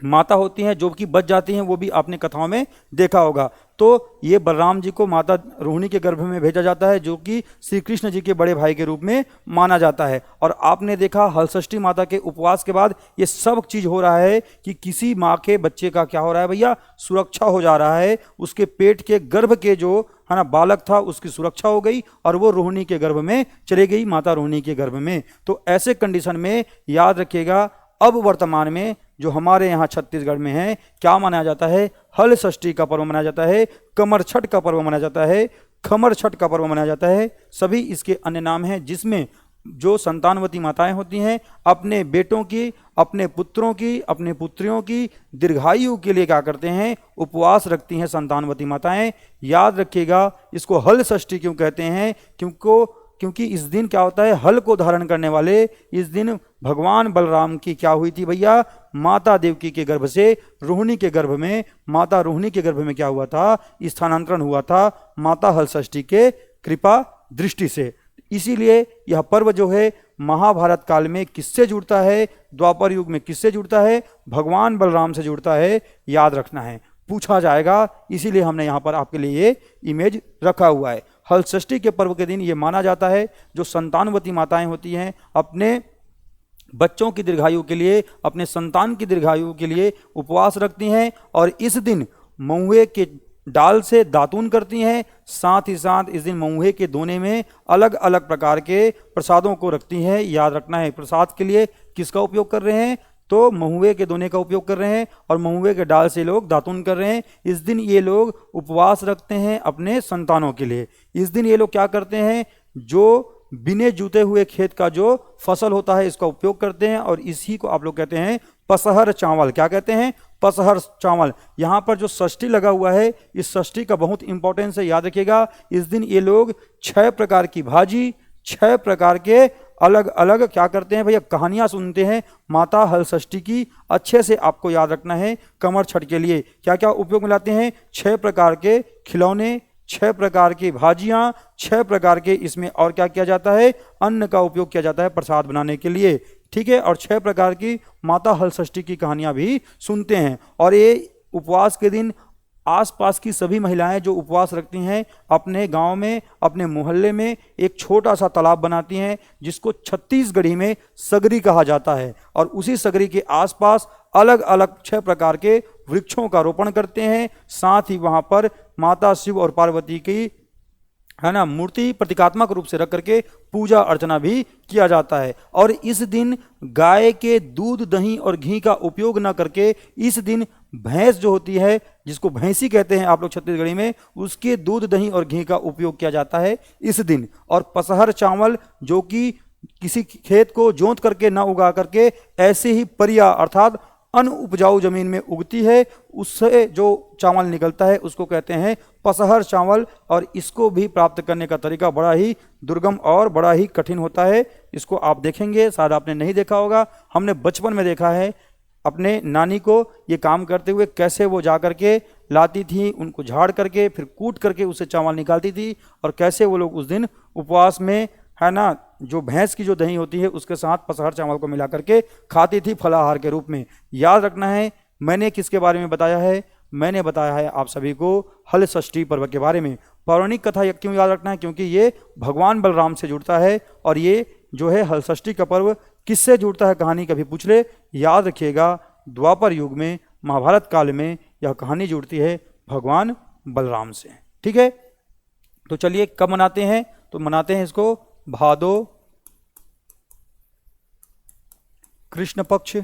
A: माता होती हैं जो कि बच जाती हैं, वो भी आपने कथाओं में देखा होगा। तो ये बलराम जी को माता रोहिणी के गर्भ में भेजा जाता है, जो कि श्री कृष्ण जी के बड़े भाई के रूप में माना जाता है। और आपने देखा हलषष्ठी माता के उपवास के बाद ये सब चीज हो रहा है कि किसी माँ के बच्चे का क्या हो रहा है भैया, सुरक्षा हो जा रहा है। उसके पेट के गर्भ के जो है ना बालक था उसकी सुरक्षा हो गई और वो रोहिणी के गर्भ में चली गई, माता रोहिणी के गर्भ में। तो ऐसे कंडीशन में याद रखिएगा, अब वर्तमान में जो हमारे यहाँ छत्तीसगढ़ में है क्या मनाया जाता है, हल षष्ठी का पर्व मनाया जाता है, कमर छठ का पर्व मनाया जाता है, खमर छठ का पर्व मनाया जाता है। सभी इसके अन्य नाम हैं, जिसमें जो संतानवती माताएं होती हैं अपने बेटों की, अपने पुत्रों की, अपने पुत्रियों की दीर्घायु के लिए क्या करते हैं, उपवास रखती हैं संतानवती माताएं। याद रखिएगा, इसको हल षष्ठी क्यों कहते हैं, क्योंकि इस दिन क्या होता है, हल को धारण करने वाले इस दिन भगवान बलराम की क्या हुई थी भैया, माता देवकी के गर्भ से रोहिणी के गर्भ में, माता रोहिणी के गर्भ में क्या हुआ था, स्थानांतरण हुआ था माता हल षष्ठी के कृपा दृष्टि से। इसीलिए यह पर्व जो है महाभारत काल में किससे जुड़ता है, द्वापर युग में किससे जुड़ता है, भगवान बलराम से जुड़ता है। याद रखना है, पूछा जाएगा, इसीलिए हमने यहाँ पर आपके लिए ये इमेज रखा हुआ है। हल षष्ठी के पर्व के दिन ये माना जाता है जो संतानवती माताएं होती हैं अपने बच्चों की दीर्घायु के लिए, अपने संतान की दीर्घायु के लिए उपवास रखती हैं और इस दिन महुए के डाल से दातून करती हैं। साथ ही साथ इस दिन महुए के दोने में अलग अलग प्रकार के प्रसादों को रखती हैं। याद रखना है, प्रसाद के लिए किसका उपयोग कर रहे हैं, तो महुए के दोने का उपयोग कर रहे हैं और महुए के डाल से लोग दातून कर रहे हैं। इस दिन ये लोग उपवास रखते हैं अपने संतानों के लिए। इस दिन ये लोग क्या करते हैं, जो बिने जूते हुए खेत का जो फसल होता है इसका उपयोग करते हैं और इसी को आप लोग कहते हैं पसहर चावल। क्या कहते हैं, पसहर चावल। यहाँ पर जो षष्ठी लगा हुआ है, इस षष्ठी का बहुत इंपॉर्टेंस है, याद रखिएगा। इस दिन ये लोग 6 प्रकार की भाजी, 6 प्रकार के अलग अलग क्या करते हैं भैया, कहानियां सुनते हैं माता हल षष्ठी की। अच्छे से आपको याद रखना है, कमर छठ के लिए क्या क्या उपयोग में लाते हैं, 6 प्रकार के खिलौने, 6 प्रकार की भाजियां, 6 प्रकार के इसमें और क्या किया जाता है, अन्न का उपयोग किया जाता है प्रसाद बनाने के लिए, ठीक है। और 6 प्रकार की माता हल षष्ठी की कहानियां भी सुनते हैं। और ये उपवास के दिन आसपास की सभी महिलाएं जो उपवास रखती हैं अपने गांव में, अपने मोहल्ले में एक छोटा सा तालाब बनाती हैं जिसको छत्तीसगढ़ी में सगरी कहा जाता है और उसी सगरी के आसपास अलग अलग 6 प्रकार के वृक्षों का रोपण करते हैं। साथ ही वहां पर माता शिव और पार्वती की है ना मूर्ति प्रतीकात्मक रूप से रख करके पूजा अर्चना भी किया जाता है। और इस दिन गाय के दूध, दही और घी का उपयोग न करके इस दिन भैंस जो होती है, जिसको भैंसी कहते हैं आप लोग छत्तीसगढ़ी में, उसके दूध, दही और घी का उपयोग किया जाता है इस दिन। और पसहर चावल जो कि किसी खेत को जोत करके न उगा करके ऐसे ही परिया अर्थात अनउपजाऊ जमीन में उगती है, उससे जो चावल निकलता है उसको कहते हैं पसहर चावल। और इसको भी प्राप्त करने का तरीका बड़ा ही दुर्गम और बड़ा ही कठिन होता है। इसको आप देखेंगे, शायद आपने नहीं देखा होगा, हमने बचपन में देखा है अपने नानी को ये काम करते हुए, कैसे वो जा करके लाती थी, उनको झाड़ करके फिर कूट करके उससे चावल निकालती थी और कैसे वो लोग उस दिन उपवास में है ना जो भैंस की जो दही होती है उसके साथ पसहर चावल को मिला करके खाती थी फलाहार के रूप में। याद रखना है, मैंने किसके बारे में बताया है, मैंने बताया है आप सभी को हल षष्ठी पर्व के बारे में। पौराणिक कथा क्यों याद रखना है, क्योंकि ये भगवान बलराम से जुड़ता है और ये जो है हल षष्ठी का पर्व किससे जुड़ता है, कहानी कभी पूछ ले, याद रखिएगा द्वापर युग में, महाभारत काल में यह कहानी जुड़ती है भगवान बलराम से, ठीक है। तो चलिए कब मनाते हैं, तो मनाते हैं इसको भादो कृष्ण पक्ष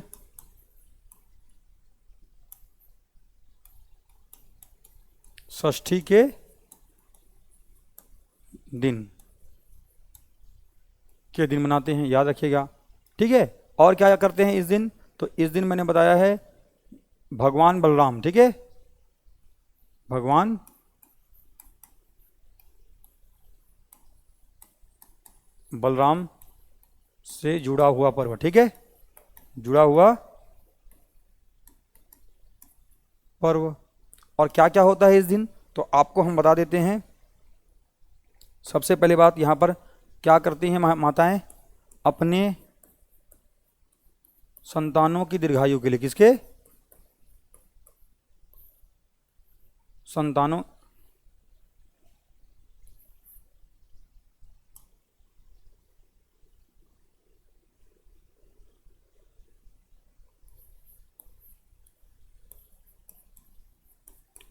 A: षष्ठी के दिन मनाते हैं, याद रखिएगा, ठीक है। और क्या करते हैं इस दिन, तो इस दिन मैंने बताया है भगवान बलराम, ठीक है, भगवान बलराम से जुड़ा हुआ पर्व, ठीक है, जुड़ा हुआ पर्व। और क्या क्या होता है इस दिन, तो आपको हम बता देते हैं। सबसे पहले बात, यहां पर क्या करती हैं माताएं, अपने संतानों की दीर्घायु के लिए, किसके, संतानों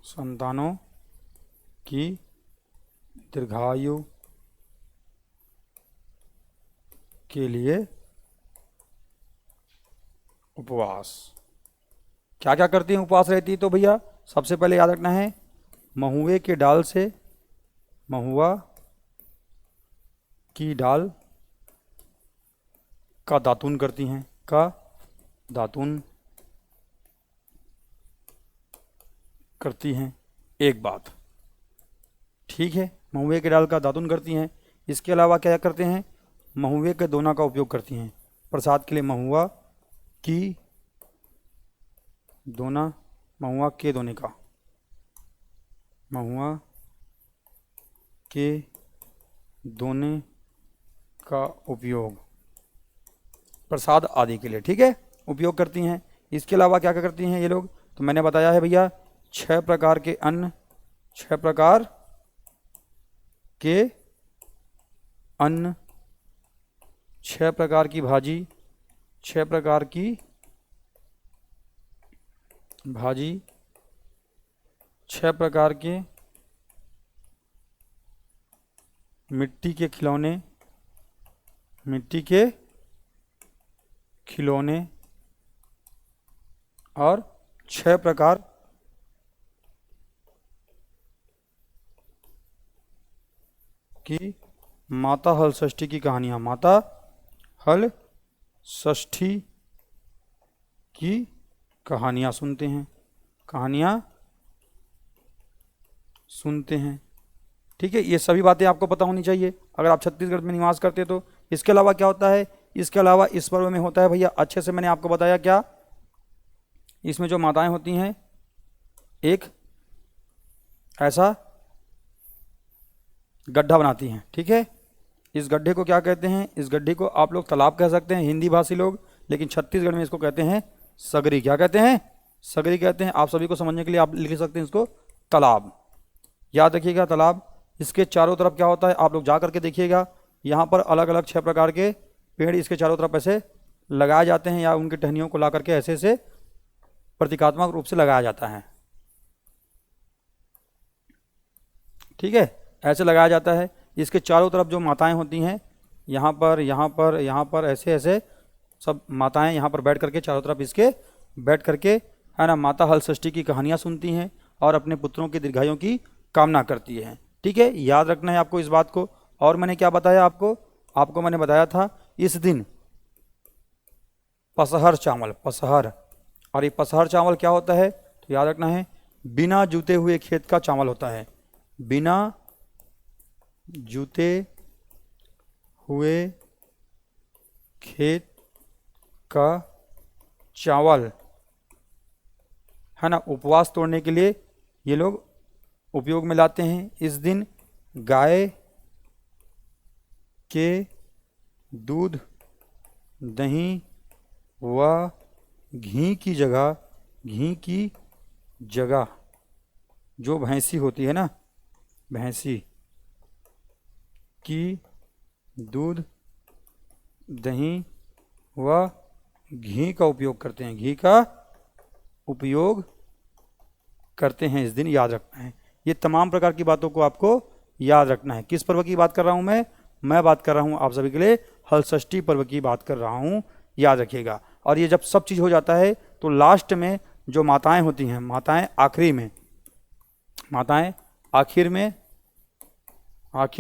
A: संतानों की दीर्घायु के लिए उपवास। क्या क्या करती हैं उपवास रहती है? तो भैया सबसे पहले याद रखना है, महुए के डाल से, महुआ की डाल का दातून करती हैं, का दातून करती हैं। एक बात ठीक है, महुए के डाल का दातून करती हैं। इसके अलावा क्या करते हैं? महुए के दोना का उपयोग करती हैं प्रसाद के लिए। महुआ की दोना, महुआ के दोने का, महुआ के दोने का उपयोग प्रसाद आदि के लिए, ठीक है, उपयोग करती हैं। इसके अलावा क्या क्या करती हैं ये लोग? तो मैंने बताया है भैया 6 प्रकार के अन्न, 6 प्रकार के अन्न, 6 प्रकार की भाजी, 6 प्रकार की भाजी, 6 प्रकार के मिट्टी के खिलौने, मिट्टी के खिलौने, और 6 प्रकार की माता हल षष्ठी की कहानियाँ, माता हल षष्ठी की कहानियाँ सुनते हैं, कहानियाँ सुनते हैं। ठीक है, ये सभी बातें आपको पता होनी चाहिए अगर आप छत्तीसगढ़ में निवास करते तो। इसके अलावा क्या होता है? इसके अलावा इस पर्व में होता है भैया, अच्छे से मैंने आपको बताया क्या, इसमें जो माताएं होती हैं एक ऐसा गड्ढा बनाती हैं, ठीक है। इस गड्ढे को क्या कहते हैं? इस गड्ढे को आप लोग तालाब कह सकते हैं हिंदी भाषी लोग, लेकिन छत्तीसगढ़ में इसको कहते हैं सगरी। क्या कहते हैं? सगरी कहते हैं। आप सभी को समझने के लिए आप लिख सकते हैं इसको तालाब। याद रखिएगा तालाब। इसके चारों तरफ क्या होता है आप लोग जा करके देखिएगा, यहाँ पर अलग अलग 6 प्रकार के पेड़ इसके चारों तरफ ऐसे लगाए जाते हैं, या उनकी टहनियों को ला करके ऐसे से प्रतीकात्मक रूप से लगाया जाता है, ठीक है, ऐसे लगाया जाता है। इसके चारों तरफ जो माताएं होती हैं, यहाँ पर यहाँ पर यहाँ पर ऐसे ऐसे सब माताएं यहाँ पर बैठ करके चारों तरफ इसके बैठ करके, है ना, माता हल षष्ठी की कहानियाँ सुनती हैं और अपने पुत्रों की दीर्घायु की कामना करती है। ठीक है, याद रखना है आपको इस बात को। और मैंने क्या बताया आपको मैंने बताया था इस दिन पसहर चावल, पसहर। और ये पसहर चावल क्या होता है तो याद रखना है, बिना जूते हुए खेत का चावल होता है, बिना जूते हुए खेत का चावल, है ना। उपवास तोड़ने के लिए ये लोग उपयोग में लाते हैं। इस दिन गाय के दूध, दही व घी की जगह जो भैंसी होती है ना, भैंसी की दूध, दही व घी का उपयोग करते हैं, घी का उपयोग करते हैं इस दिन। याद रखना है, ये तमाम प्रकार की बातों को आपको याद रखना है। किस पर्व की बात कर रहा हूं मैं बात कर रहा हूं आप सभी के लिए हल षष्ठी पर्व की बात कर रहा हूं, याद रखिएगा। और ये जब सब चीज़ हो जाता है तो लास्ट में जो माताएं होती हैं, माताएं आखिर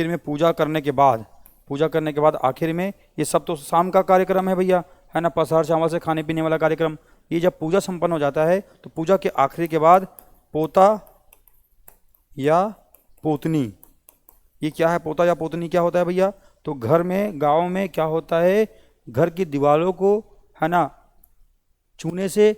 A: में पूजा करने के बाद आखिर में, ये सब तो शाम का कार्यक्रम है भैया, है ना, पसहर चावल से खाने पीने वाला कार्यक्रम। ये जब पूजा संपन्न हो जाता है तो पूजा के आखिरी के बाद पोता या पोतनी, ये क्या है, पोता या पोतनी क्या होता है भैया? तो घर में, गांव में क्या होता है, घर की दीवारों को, है ना, चूने से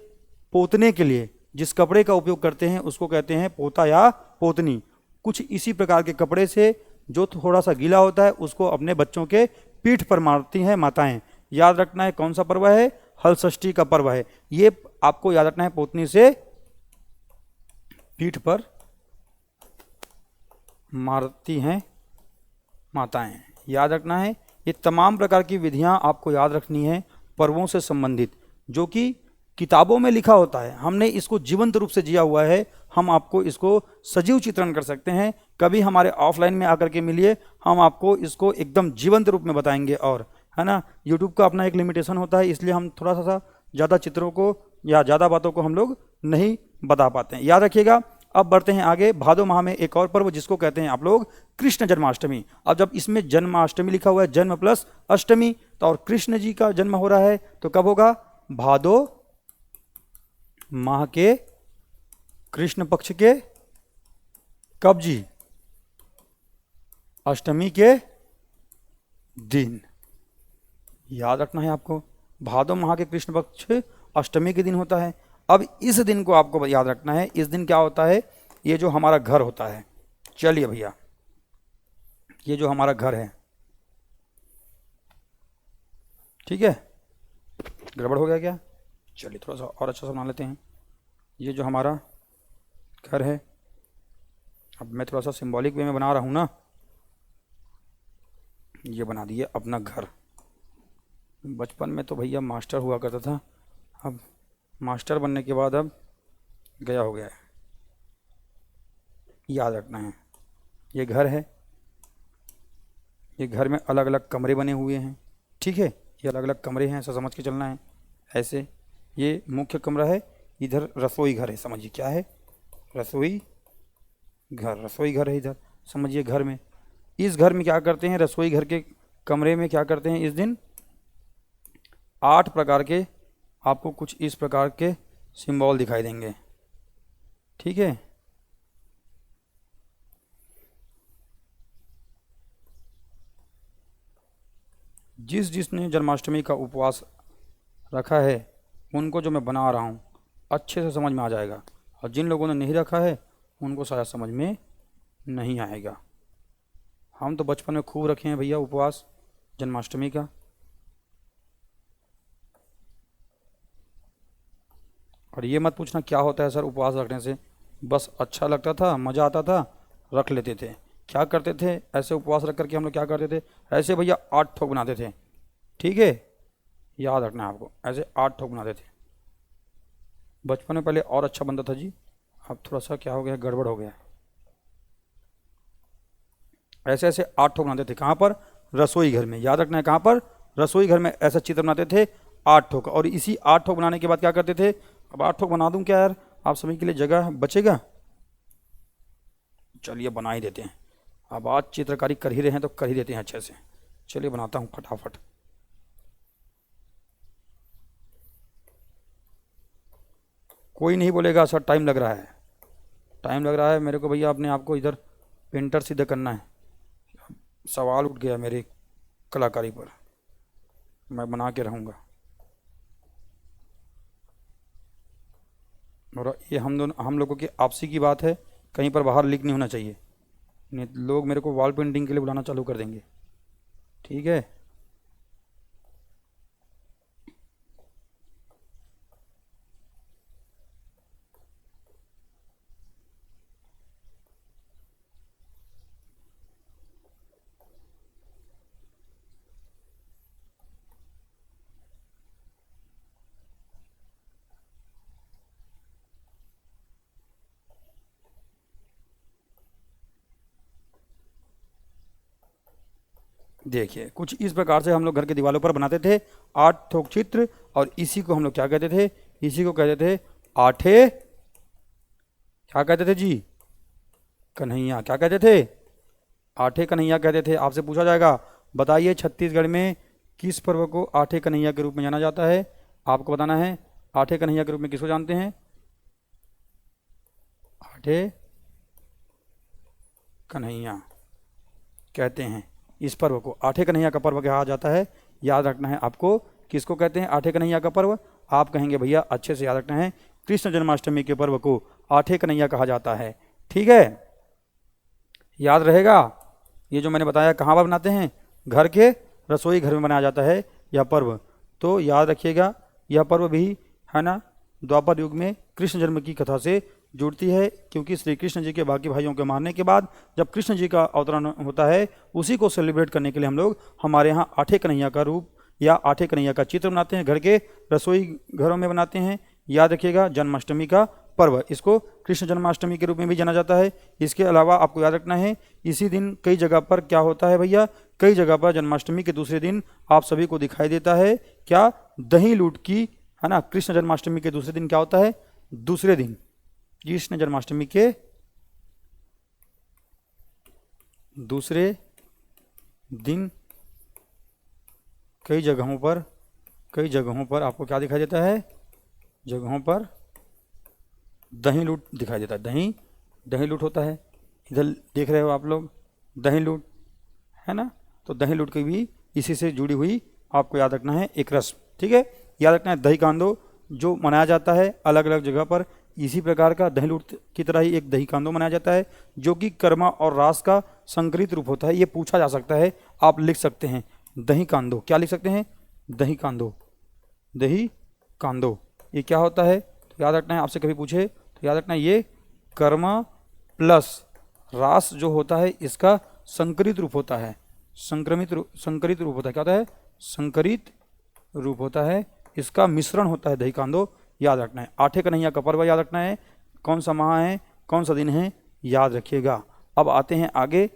A: पोतने के लिए जिस कपड़े का उपयोग करते हैं उसको कहते हैं पोता या पोतनी। कुछ इसी प्रकार के कपड़े से जो थोड़ा सा गीला होता है उसको अपने बच्चों के पीठ पर मारती हैं माताएं। याद रखना है कौन सा पर्व है? हल षष्ठी का पर्व है। ये आपको याद रखना है, पोतनी से पीठ पर मारती हैं माताएं। याद रखना है, ये तमाम प्रकार की विधियां आपको याद रखनी है पर्वों से संबंधित, जो कि किताबों में लिखा होता है। हमने इसको जीवंत रूप से जिया हुआ है, हम आपको इसको सजीव चित्रण कर सकते हैं। कभी हमारे ऑफलाइन में आकर के मिलिए, हम आपको इसको एकदम जीवंत रूप में बताएंगे। और है ना, यूट्यूब का अपना एक लिमिटेशन होता है, इसलिए हम थोड़ा सा ज़्यादा चित्रों को या ज़्यादा बातों को हम लोग नहीं बता पाते हैं। याद रखिएगा। अब बढ़ते हैं आगे। भादो माह में एक और पर्व जिसको कहते हैं आप लोग कृष्ण जन्माष्टमी। अब जब इसमें जन्माष्टमी लिखा हुआ है, जन्म प्लस अष्टमी, तो और कृष्ण जी का जन्म हो रहा है, तो कब होगा? भादो माह के कृष्ण पक्ष के कब जी? अष्टमी के दिन। याद रखना है आपको, भादो माह के कृष्ण पक्ष अष्टमी के दिन होता है। अब इस दिन को आपको याद रखना है। इस दिन क्या होता है? ये जो हमारा घर होता है, चलिए भैया, ये जो हमारा घर है, ठीक है, गड़बड़ हो गया क्या? चलिए थोड़ा सा और अच्छा सा बना लेते हैं। ये जो हमारा घर है, अब मैं थोड़ा सा सिंबॉलिक वे में बना रहा हूँ ना, ये बना दिए अपना घर। बचपन में तो भैया मास्टर हुआ करता था, अब मास्टर बनने के बाद अब गया हो गया है। याद रखना है, ये घर है, ये घर में अलग अलग कमरे बने हुए हैं, ठीक है, ये अलग अलग कमरे हैं, ऐसा समझ के चलना है। ऐसे ये मुख्य कमरा है, इधर रसोई घर है, समझिए क्या है? रसोई घर, रसोई घर है इधर, समझिए घर में। इस घर में क्या करते हैं? रसोई घर के कमरे में क्या करते हैं? इस दिन 8 प्रकार के, आपको कुछ इस प्रकार के सिंबल दिखाई देंगे, ठीक है। जिसने जन्माष्टमी का उपवास रखा है, उनको जो मैं बना रहा हूँ अच्छे से समझ में आ जाएगा, और जिन लोगों ने नहीं रखा है उनको शायद समझ में नहीं आएगा। हम तो बचपन में खूब रखे हैं भैया उपवास जन्माष्टमी का। और ये मत पूछना क्या होता है सर उपवास रखने से, बस अच्छा लगता था, मज़ा आता था, रख लेते थे। क्या करते थे? ऐसे उपवास रख करके हम लोग क्या करते थे? ऐसे भैया 8 ठोक बनाते थे, ठीक है, याद रखना है आपको, ऐसे 8 ठोक बनाते थे। बचपन में पहले और अच्छा बनता था जी, अब थोड़ा सा क्या हो गया, गड़बड़ हो गया। ऐसे ऐसे 8 ठोक बनाते थे। कहाँ पर? रसोई घर में। याद रखना है, कहाँ पर? रसोई घर में ऐसा चित्र बनाते थे 8 ठोक। और इसी 8 ठोक बनाने के बाद क्या करते थे? अब 8 ठोक बना दूं क्या यार, आप सभी के लिए जगह बचेगा? चलिए बना ही देते हैं। अब आज चित्रकारी कर ही रहे हैं तो कर ही देते हैं अच्छे से। चलिए बनाता हूँ फटाफट। कोई नहीं बोलेगा सर टाइम लग रहा है, टाइम लग रहा है मेरे को भैया, अपने आप को इधर पेंटर सीधे करना है। सवाल उठ गया मेरी कलाकारी पर, मैं बना के रहूँगा। और ये हम लोगों की आपसी की बात है, कहीं पर बाहर लीक नहीं होना चाहिए, नहीं लोग मेरे को वॉल पेंटिंग के लिए बुलाना चालू कर देंगे, ठीक है। देखिए कुछ इस प्रकार से हम लोग घर के दीवारों पर बनाते थे 8 थोक चित्र, और इसी को हम लोग क्या कहते थे? इसी को कहते थे आठे, क्या कहते थे जी? कन्हैया। क्या कहते थे? आठे कन्हैया कहते थे। आपसे पूछा जाएगा बताइए छत्तीसगढ़ में किस पर्व को आठे कन्हैया के रूप में जाना जाता है? आपको बताना है आठे कन्हैया के रूप में किसको जानते हैं? आठे कन्हैया कहते हैं इस पर्व को, आठे कन्हैया का पर्व कहा जाता है। याद रखना है आपको, किसको कहते हैं आठे कन्हैया का पर्व? आप कहेंगे भैया अच्छे से याद रखना है, कृष्ण जन्माष्टमी के पर्व को आठे कन्हैया कहा जाता है, ठीक है, याद रहेगा। ये जो मैंने बताया कहाँ पर बनाते हैं? घर के रसोई घर में बनाया जाता है यह पर्व, तो याद रखिएगा। यह पर्व भी है ना द्वापर युग में कृष्ण जन्म की कथा से जुड़ती है, क्योंकि श्री कृष्ण जी के बाकी भाइयों के मारने के बाद जब कृष्ण जी का अवतरण होता है, उसी को सेलिब्रेट करने के लिए हम लोग हमारे यहाँ आठे कन्हैया का रूप या आठे कन्हैया का चित्र बनाते हैं, घर के रसोई घरों में बनाते हैं। याद रखिएगा, जन्माष्टमी का पर्व, इसको कृष्ण जन्माष्टमी के रूप में भी जाना जाता है। इसके अलावा आपको याद रखना है, इसी दिन कई जगह पर क्या होता है भैया, कई जगह पर जन्माष्टमी के दूसरे दिन आप सभी को दिखाई देता है क्या, दही लूट की, है ना। कृष्ण जन्माष्टमी के दूसरे दिन क्या होता है, दूसरे दिन कृष्ण जन्माष्टमी के दूसरे दिन कई जगहों पर आपको क्या दिखाई देता है, जगहों पर दही लूट दिखाई देता है। दही लूट होता है, इधर देख रहे हो आप लोग, दही लूट, है ना। तो दही लूट की भी इसी से जुड़ी हुई आपको याद रखना है एक रस्म, ठीक है। याद रखना है दही कांदो जो मनाया जाता है अलग अलग जगह पर, इसी प्रकार का दही लूट की तरह ही एक दही कांदो मनाया जाता है, जो कि कर्मा और रास का संकरित रूप होता है। ये पूछा जा सकता है, आप लिख सकते हैं दही कांदो, क्या लिख सकते हैं, दही कांदो, दही कांदो, ये क्या होता है। तो याद रखना है, आपसे कभी पूछे तो याद रखना है, ये कर्मा प्लस रास जो होता है इसका संकरित रूप होता है, संकरित रूप होता है, क्या होता है, संकरित रूप होता है, इसका मिश्रण होता है दही कांदो। याद रखना है, आठे कन्हैया का पर्व याद रखना है, कौन सा माह है, कौन सा दिन है, याद रखिएगा। अब आते हैं आगे,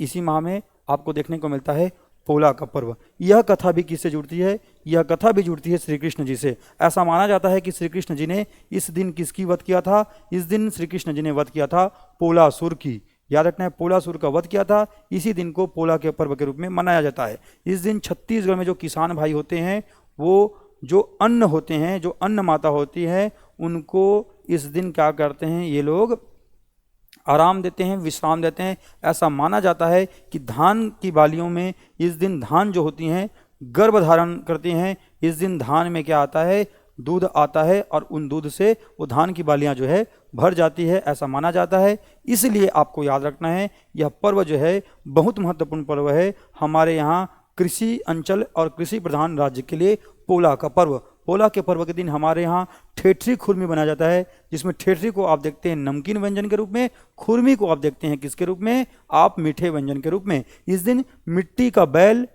A: इसी माह में आपको देखने को मिलता है पोला का पर्व। यह कथा भी किससे जुड़ती है, यह कथा भी जुड़ती है श्री कृष्ण जी से। ऐसा माना जाता है कि श्री कृष्ण जी ने इस दिन किसकी वध किया था, इस दिन श्री कृष्ण जी ने वध किया था पोलासुर की। याद रखना है, पोलासुर का वध किया था, इसी दिन को पोला के पर्व के रूप में मनाया जाता है। इस दिन छत्तीसगढ़ में जो किसान भाई होते हैं, वो जो अन्न होते हैं, जो अन्न माता होती है, उनको इस दिन क्या करते हैं, ये लोग आराम देते हैं, विश्राम देते हैं। ऐसा माना जाता है कि धान की बालियों में इस दिन धान जो होती हैं गर्भ धारण करती हैं। इस दिन धान में क्या आता है, दूध आता है, और उन दूध से वो धान की बालियां जो है भर जाती है, ऐसा माना जाता है। इसलिए आपको याद रखना है, यह पर्व जो है बहुत महत्वपूर्ण पर्व है हमारे यहाँ कृषि अंचल और कृषि प्रधान राज्य के लिए। पोला का पर्व, पोला के पर्व के दिन हमारे यहाँ ठेठरी खुरमी बनाया जाता है, जिसमें ठेठरी को आप देखते हैं नमकीन व्यंजन के रूप में, खुरमी को आप देखते हैं किसके रूप में, आप मीठे व्यंजन के रूप में। इस दिन मिट्टी का बैल,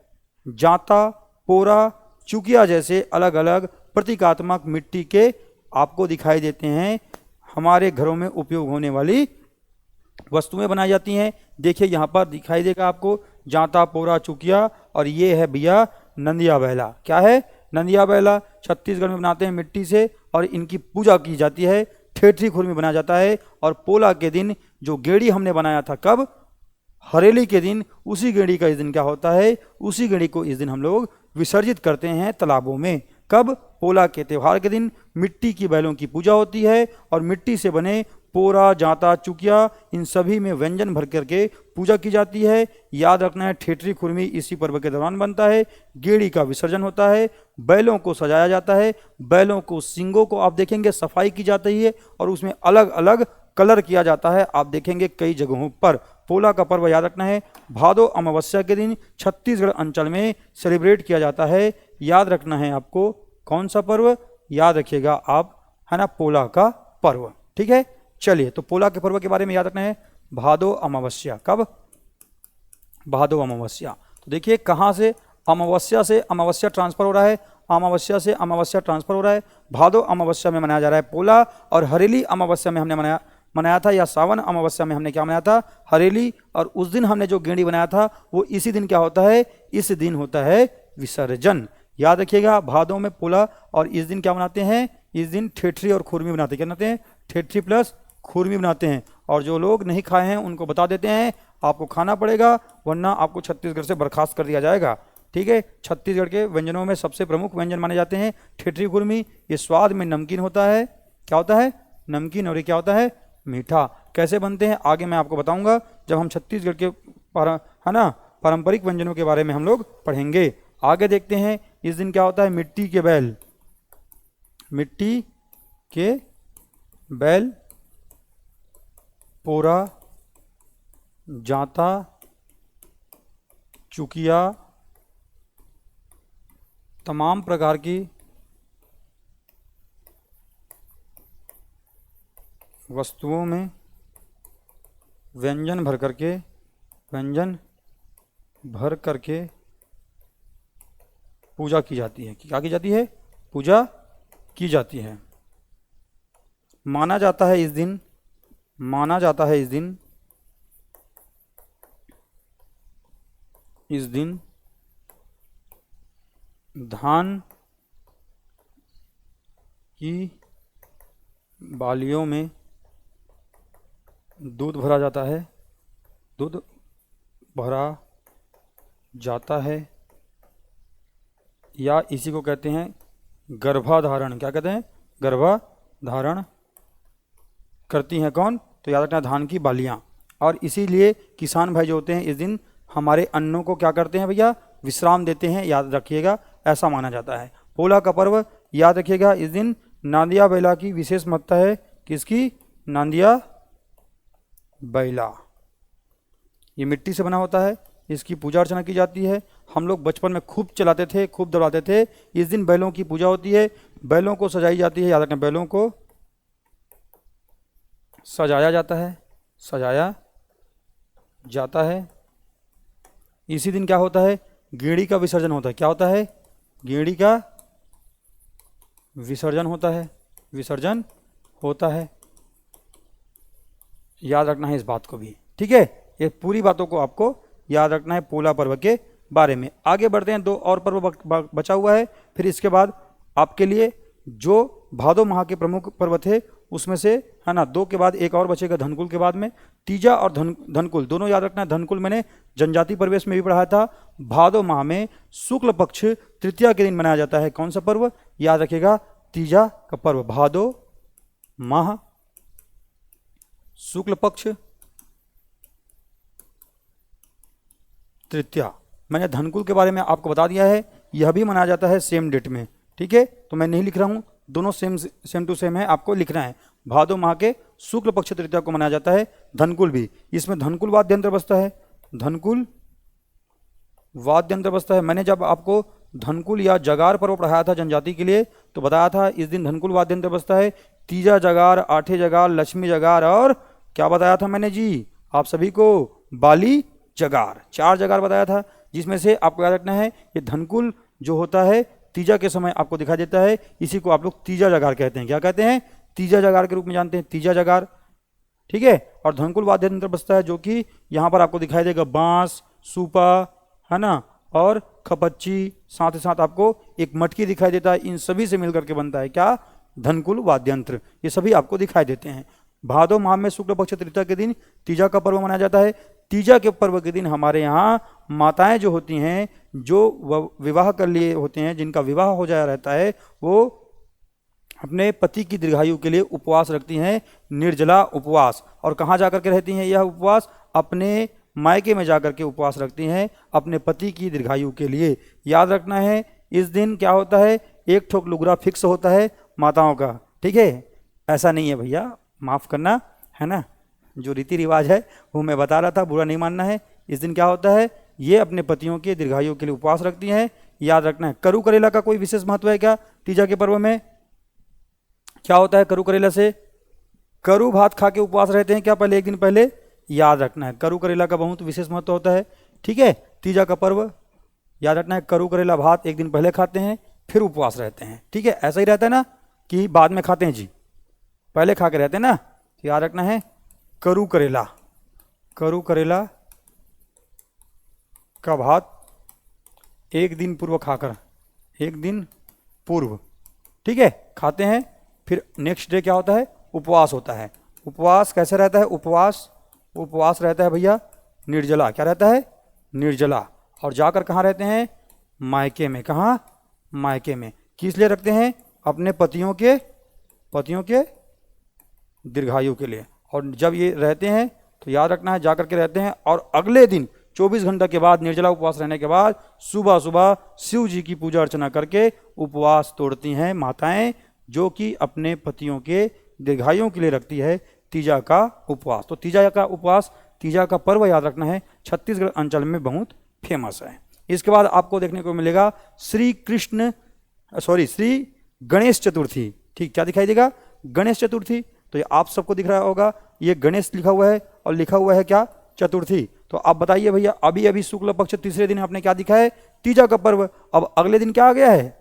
A: जांता, पोरा, चुकिया जैसे अलग अलग प्रतीकात्मक मिट्टी के आपको दिखाई देते हैं, हमारे घरों में उपयोग होने वाली वस्तुएं बनाई जाती हैं। देखिए यहाँ पर दिखाई देगा आपको जांता, पोरा, चुकिया, और ये है भैया नंदिया बैला। क्या है, नंदिया बैला छत्तीसगढ़ में बनाते हैं मिट्टी से, और इनकी पूजा की जाती है। ठेठरी खुरमी बनाया जाता है, और पोला के दिन जो गेड़ी हमने बनाया था, कब, हरेली के दिन, उसी गेड़ी का इस दिन क्या होता है, उसी गेड़ी को इस दिन हम लोग विसर्जित करते हैं तालाबों में। कब, पोला के त्यौहार के दिन मिट्टी की बैलों की पूजा होती है, और मिट्टी से बने पोरा, जांता, चुकिया, इन सभी में व्यंजन भर करके पूजा की जाती है। याद रखना है, ठेठरी खुरमी इसी पर्व के दौरान बनता है। गेड़ी का विसर्जन होता है, बैलों को सजाया जाता है, बैलों को सींगों को आप देखेंगे सफाई की जाती है, और उसमें अलग अलग कलर किया जाता है, आप देखेंगे कई जगहों पर। पोला का पर्व याद रखना है, भादो अमावस्या के दिन छत्तीसगढ़ अंचल में सेलिब्रेट किया जाता है। याद रखना है आपको, कौन सा पर्व, याद रखिएगा आप, है ना, पोला का पर्व, ठीक है। चलिए, तो पोला के पर्व के बारे में याद रखना है, भादो अमावस्या, कब, भादो अमावस्या। तो देखिए कहाँ से अमावस्या से अमावस्या ट्रांसफर हो रहा है, अमावस्या से अमावस्या ट्रांसफर हो रहा है। भादो अमावस्या में मनाया जा रहा है पोला, और हरेली अमावस्या में हमने मनाया था, या सावन अमावस्या में हमने क्या मनाया था, हरेली। और उस दिन हमने जो गेंडी बनाया था, वो इसी दिन क्या होता है, इस दिन होता है विसर्जन। याद रखिएगा, भादो में पोला, और इस दिन क्या बनाते हैं, इस दिन ठेठरी और खुरमी बनाते हैं। क्या बनाते हैं, ठेठरी प्लस खुरमी बनाते हैं। और जो लोग नहीं खाए हैं उनको बता देते हैं, आपको खाना पड़ेगा, वरना आपको छत्तीसगढ़ से बर्खास्त कर दिया जाएगा, ठीक है। छत्तीसगढ़ के व्यंजनों में सबसे प्रमुख व्यंजन माने जाते हैं ठेठरी खुरमी। ये स्वाद में नमकीन होता है, क्या होता है, नमकीन, और ये क्या होता है, मीठा। कैसे बनते हैं आगे मैं आपको बताऊंगा, जब हम छत्तीसगढ़ के है ना पारंपरिक व्यंजनों के बारे में हम लोग पढ़ेंगे। आगे देखते हैं, इस दिन क्या होता है, मिट्टी के बैल, मिट्टी के बैल, पोरा, जांता, चुकिया, तमाम प्रकार की वस्तुओं में व्यंजन भर करके पूजा की जाती है। क्या की जाती है? पूजा की जाती है। माना जाता है इस दिन धान की बालियों में दूध भरा जाता है या इसी को कहते हैं गर्भाधारण। क्या कहते हैं? गर्भाधारण करती हैं कौन? तो याद रखना धान की बालियाँ। और इसीलिए किसान भाई जो होते हैं इस दिन हमारे अन्नों को क्या करते हैं भैया? विश्राम देते हैं, याद रखिएगा, ऐसा माना जाता है। पोला का पर्व याद रखिएगा, इस दिन नांदिया बैला की विशेष महत्ता है। किसकी? नांदिया बैला। ये मिट्टी से बना होता है, इसकी पूजा अर्चना की जाती है। हम लोग बचपन में खूब चलाते थे, खूब दौड़ाते थे। इस दिन बैलों की पूजा होती है, बैलों को सजाई जाती है। याद रखना, बैलों को सजाया जाता है। इसी दिन क्या होता है? गेड़ी का विसर्जन होता है। क्या होता है? गेड़ी का विसर्जन होता है। याद रखना है इस बात को भी, ठीक है? ये पूरी बातों को आपको याद रखना है पोला पर्व के बारे में। आगे बढ़ते हैं, 2 और पर्व बचा हुआ है। फिर इसके बाद आपके लिए जो भादो माह के प्रमुख पर्व थे उसमें से, है ना, 2 के बाद एक और बचेगा धनकुल के बाद में। तीजा और धनकुल दोनों याद रखना है। धनकुल मैंने जनजाति परिवेश में भी पढ़ाया था। भादो माह में शुक्ल पक्ष तृतीया के दिन मनाया जाता है। कौन सा पर्व? याद रखिएगा, तीजा का पर्व। भादो माह शुक्ल पक्ष तृतीया। मैंने धनकुल के बारे में आपको बता दिया है, यह भी मनाया जाता है सेम डेट में, ठीक है? तो मैं नहीं लिख रहा हूं, दोनों सेम टू सेम है, आपको लिखना है। भादो माह के शुक्ल पक्ष तृतीया को मनाया जाता है। धनकुल भी, इसमें धनकुल वाद्य यंत्र बजता है। धनकुल वाद्य यंत्र बजता है। मैंने जब आपको धनकुल या जगार पर्व पढ़ाया था जनजाति के लिए, तो बताया था इस दिन धनकुल वाद्य यंत्र बजता है। तीजा जगार, आठे जगार, लक्ष्मी जगार और क्या बताया था मैंने जी आप सभी को? बाली जगार। 4 जगार बताया था, जिसमें से आपको याद रखना है ये धनकुल जो होता है तीजा के समय आपको दिखाई देता है। इसी को आप लोग तीजा जगार कहते हैं। क्या कहते हैं? तीजा जगार के रूप में जानते हैं, तीजा जगार, ठीक है? और धनकुल वाद्य यंत्र बजता है, जो कि यहाँ पर आपको दिखाई देगा बांस, सूपा, है ना, और खपच्ची, साथ ही साथ आपको एक मटकी दिखाई देता है। इन सभी से मिलकर के बनता है क्या? धनकुल वाद्य यंत्र। ये सभी आपको दिखाई देते हैं। भादो माह में शुक्ल पक्ष तृतीया के दिन तीजा का पर्व मनाया जाता है। तीजा के पर्व के दिन हमारे यहाँ माताएं जो होती हैं, जो विवाह कर लिए होते हैं, जिनका विवाह हो जाया रहता है, वो अपने पति की दीर्घायु के लिए उपवास रखती हैं, निर्जला उपवास। और कहाँ जाकर के रहती हैं यह उपवास? अपने मायके में जाकर के उपवास रखती हैं अपने पति की दीर्घायु के लिए। याद रखना है इस दिन क्या होता है? एक ठोक लुगरा फिक्स होता है माताओं का, ठीक है? ऐसा नहीं है भैया, माफ़ करना, है ना, जो रीति रिवाज है वो मैं बता रहा था, बुरा नहीं मानना है। इस दिन क्या होता है? ये अपने पतियों के दीर्घायु के लिए उपवास रखती हैं। याद रखना है। करू करेला का कोई विशेष महत्व है क्या तीजा के पर्व में? क्या होता है करू करेला से? करू भात खा के उपवास रहते हैं क्या पहले, एक दिन पहले? याद रखना है, करू करेला का बहुत विशेष महत्व होता है, ठीक है? तीजा का पर्व याद रखना है, करू करेला भात एक दिन पहले खाते हैं, फिर उपवास रहते हैं, ठीक है? ऐसा ही रहता है ना कि बाद में खाते हैं जी, पहले खा के रहते हैं ना? तो याद रखना है करू करेला का भात एक दिन पूर्व खाकर, एक दिन पूर्व, ठीक है, खाते हैं। फिर नेक्स्ट डे क्या होता है? उपवास होता है। उपवास कैसे रहता है? उपवास रहता है भैया निर्जला। क्या रहता है? निर्जला। और जाकर कहाँ रहते हैं? मायके में। कहाँ? मायके में। किस लिए रखते हैं? अपने पतियों के दीर्घायु के लिए। और जब ये रहते हैं तो याद रखना है जाकर के रहते हैं, और अगले दिन 24 घंटे के बाद निर्जला उपवास रहने के बाद सुबह सुबह शिव जी की पूजा अर्चना करके उपवास तोड़ती हैं माताएं, जो कि अपने पतियों के दीर्घायु के लिए रखती है तीजा का उपवास। तो तीजा का उपवास, तीजा का पर्व याद रखना है, छत्तीसगढ़ अंचल में बहुत फेमस है। इसके बाद आपको देखने को मिलेगा श्री गणेश चतुर्थी। ठीक, क्या दिखाई देगा? गणेश चतुर्थी। तो ये आप सबको दिख रहा होगा, ये गणेश लिखा हुआ है और लिखा हुआ है क्या, चतुर्थी। तो आप बताइए भैया, अभी अभी शुक्ल पक्ष तीसरे दिन आपने क्या दिखा है, तीजा का पर्व। अब अगले दिन क्या आ गया है,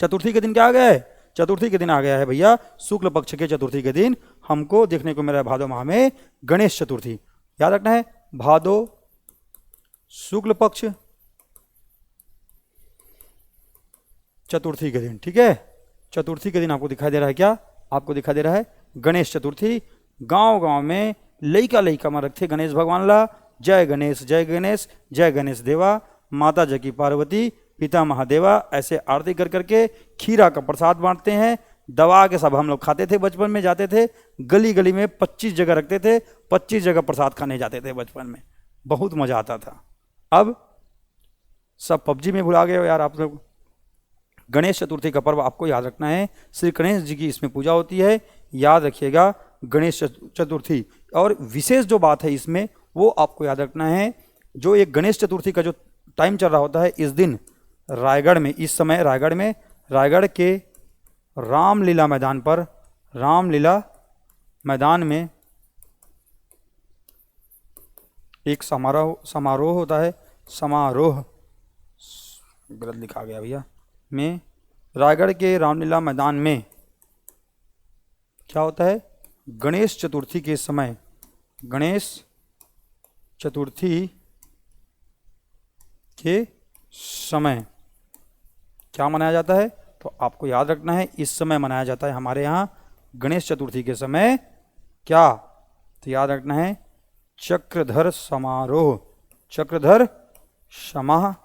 A: चतुर्थी के दिन क्या आ गया है, चतुर्थी के दिन आ गया है भैया शुक्ल पक्ष के चतुर्थी के दिन हमको देखने को मिला है भादो माह में गणेश चतुर्थी। याद रखना है, भादो शुक्ल पक्ष चतुर्थी के दिन, ठीक है। चतुर्थी के दिन आपको दिखाई दे रहा है क्या, आपको दिखाई दे रहा है गणेश चतुर्थी। गांव गांव में लइका लइका में रखते गणेश भगवान ला, जय गणेश जय गणेश जय गणेश देवा, माता जय की पार्वती पिता महादेवा, ऐसे आरती कर करके खीरा का प्रसाद बांटते हैं। दबा के सब हम लोग खाते थे, बचपन में जाते थे गली गली में 25 जगह रखते थे, 25 जगह प्रसाद खाने जाते थे बचपन में, बहुत मजा आता था। अब सब पबजी में भुला गए हो यार आप लोग। गणेश चतुर्थी का पर्व आपको याद रखना है, श्री गणेश जी की इसमें पूजा होती है, याद रखिएगा गणेश चतुर्थी। और विशेष जो बात है इसमें वो आपको याद रखना है, जो एक गणेश चतुर्थी का जो टाइम चल रहा होता है, इस दिन रायगढ़ में, इस समय रायगढ़ में, रायगढ़ के रामलीला मैदान पर, रामलीला मैदान में एक समारोह होता है, समारोह गलत लिखा गया भैया, में रायगढ़ के रामलीला मैदान में क्या होता है, गणेश चतुर्थी के समय, गणेश चतुर्थी के समय क्या मनाया जाता है, तो आपको याद रखना है इस समय मनाया जाता है हमारे यहाँ गणेश चतुर्थी के समय क्या, तो याद रखना है चक्रधर समारोह, चक्रधर समारोह।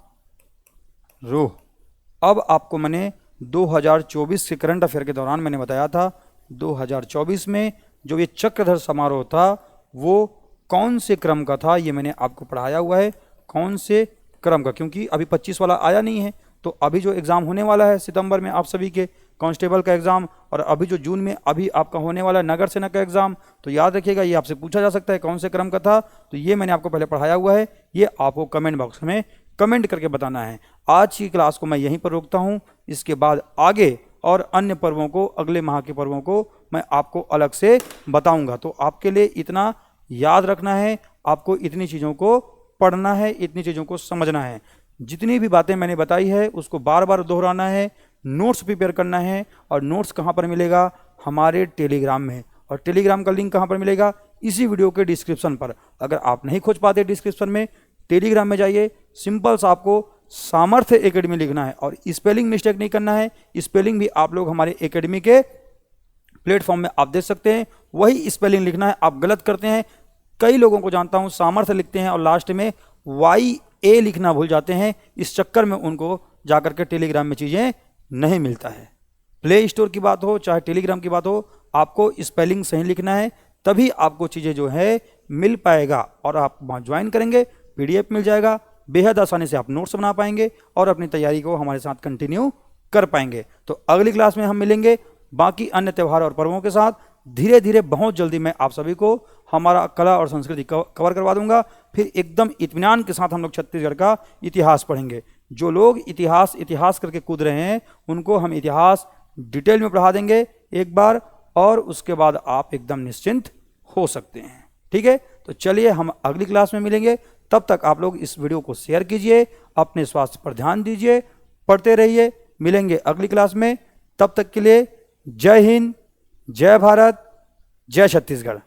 A: अब आपको मैंने 2024 के करंट अफेयर के दौरान मैंने बताया था 2024 में जो ये चक्रधर समारोह था वो कौन से क्रम का था, ये मैंने आपको पढ़ाया हुआ है कौन से क्रम का, क्योंकि अभी 25 वाला आया नहीं है। तो अभी जो एग्ज़ाम होने वाला है सितंबर में आप सभी के कांस्टेबल का एग्ज़ाम, और अभी जो जून में अभी आपका होने वाला है नगर सेना का एग्ज़ाम, तो याद रखिएगा ये आपसे पूछा जा सकता है कौन से क्रम का था। तो ये मैंने आपको पहले पढ़ाया हुआ है, ये आपको कमेंट बॉक्स में कमेंट करके बताना है। आज की क्लास को मैं यहीं पर रोकता हूँ, इसके बाद आगे और अन्य पर्वों को, अगले माह के पर्वों को मैं आपको अलग से बताऊंगा। तो आपके लिए इतना याद रखना है, आपको इतनी चीज़ों को पढ़ना है, इतनी चीज़ों को समझना है। जितनी भी बातें मैंने बताई है उसको बार बार दोहराना है, नोट्स प्रिपेयर करना है। और नोट्स कहाँ पर मिलेगा, हमारे टेलीग्राम में, और टेलीग्राम का लिंक कहाँ पर मिलेगा, इसी वीडियो के डिस्क्रिप्शन पर। अगर आप नहीं खोज पाते डिस्क्रिप्शन में, टेलीग्राम में जाइए, सिंपल सा आपको सामर्थ्य एकेडमी लिखना है और स्पेलिंग मिस्टेक नहीं करना है। स्पेलिंग भी आप लोग हमारे एकेडमी के प्लेटफॉर्म में आप देख सकते हैं, वही स्पेलिंग लिखना है। आप गलत करते हैं, कई लोगों को जानता हूं सामर्थ्य लिखते हैं और लास्ट में YA लिखना भूल जाते हैं, इस चक्कर में उनको जाकर के टेलीग्राम में चीज़ें नहीं मिलता है। प्ले स्टोर की बात हो चाहे टेलीग्राम की बात हो, आपको स्पेलिंग सही लिखना है, तभी आपको चीज़ें जो है मिल पाएगा। और आप वहाँ ज्वाइन करेंगे, PDF मिल जाएगा, बेहद आसानी से आप नोट्स बना पाएंगे और अपनी तैयारी को हमारे साथ कंटिन्यू कर पाएंगे। तो अगली क्लास में हम मिलेंगे बाकी अन्य त्यौहार और पर्वों के साथ। धीरे धीरे बहुत जल्दी मैं आप सभी को हमारा कला और संस्कृति कवर करवा दूंगा। फिर एकदम इत्मीनान के साथ हम लोग छत्तीसगढ़ का इतिहास पढ़ेंगे। जो लोग इतिहास करके कूद रहे हैं उनको हम इतिहास डिटेल में पढ़ा देंगे एक बार, और उसके बाद आप एकदम निश्चिंत हो सकते हैं। ठीक है, तो चलिए हम अगली क्लास में मिलेंगे। तब तक आप लोग इस वीडियो को शेयर कीजिए, अपने स्वास्थ्य पर ध्यान दीजिए, पढ़ते रहिए। मिलेंगे अगली क्लास में, तब तक के लिए जय हिंद, जय भारत, जय छत्तीसगढ़।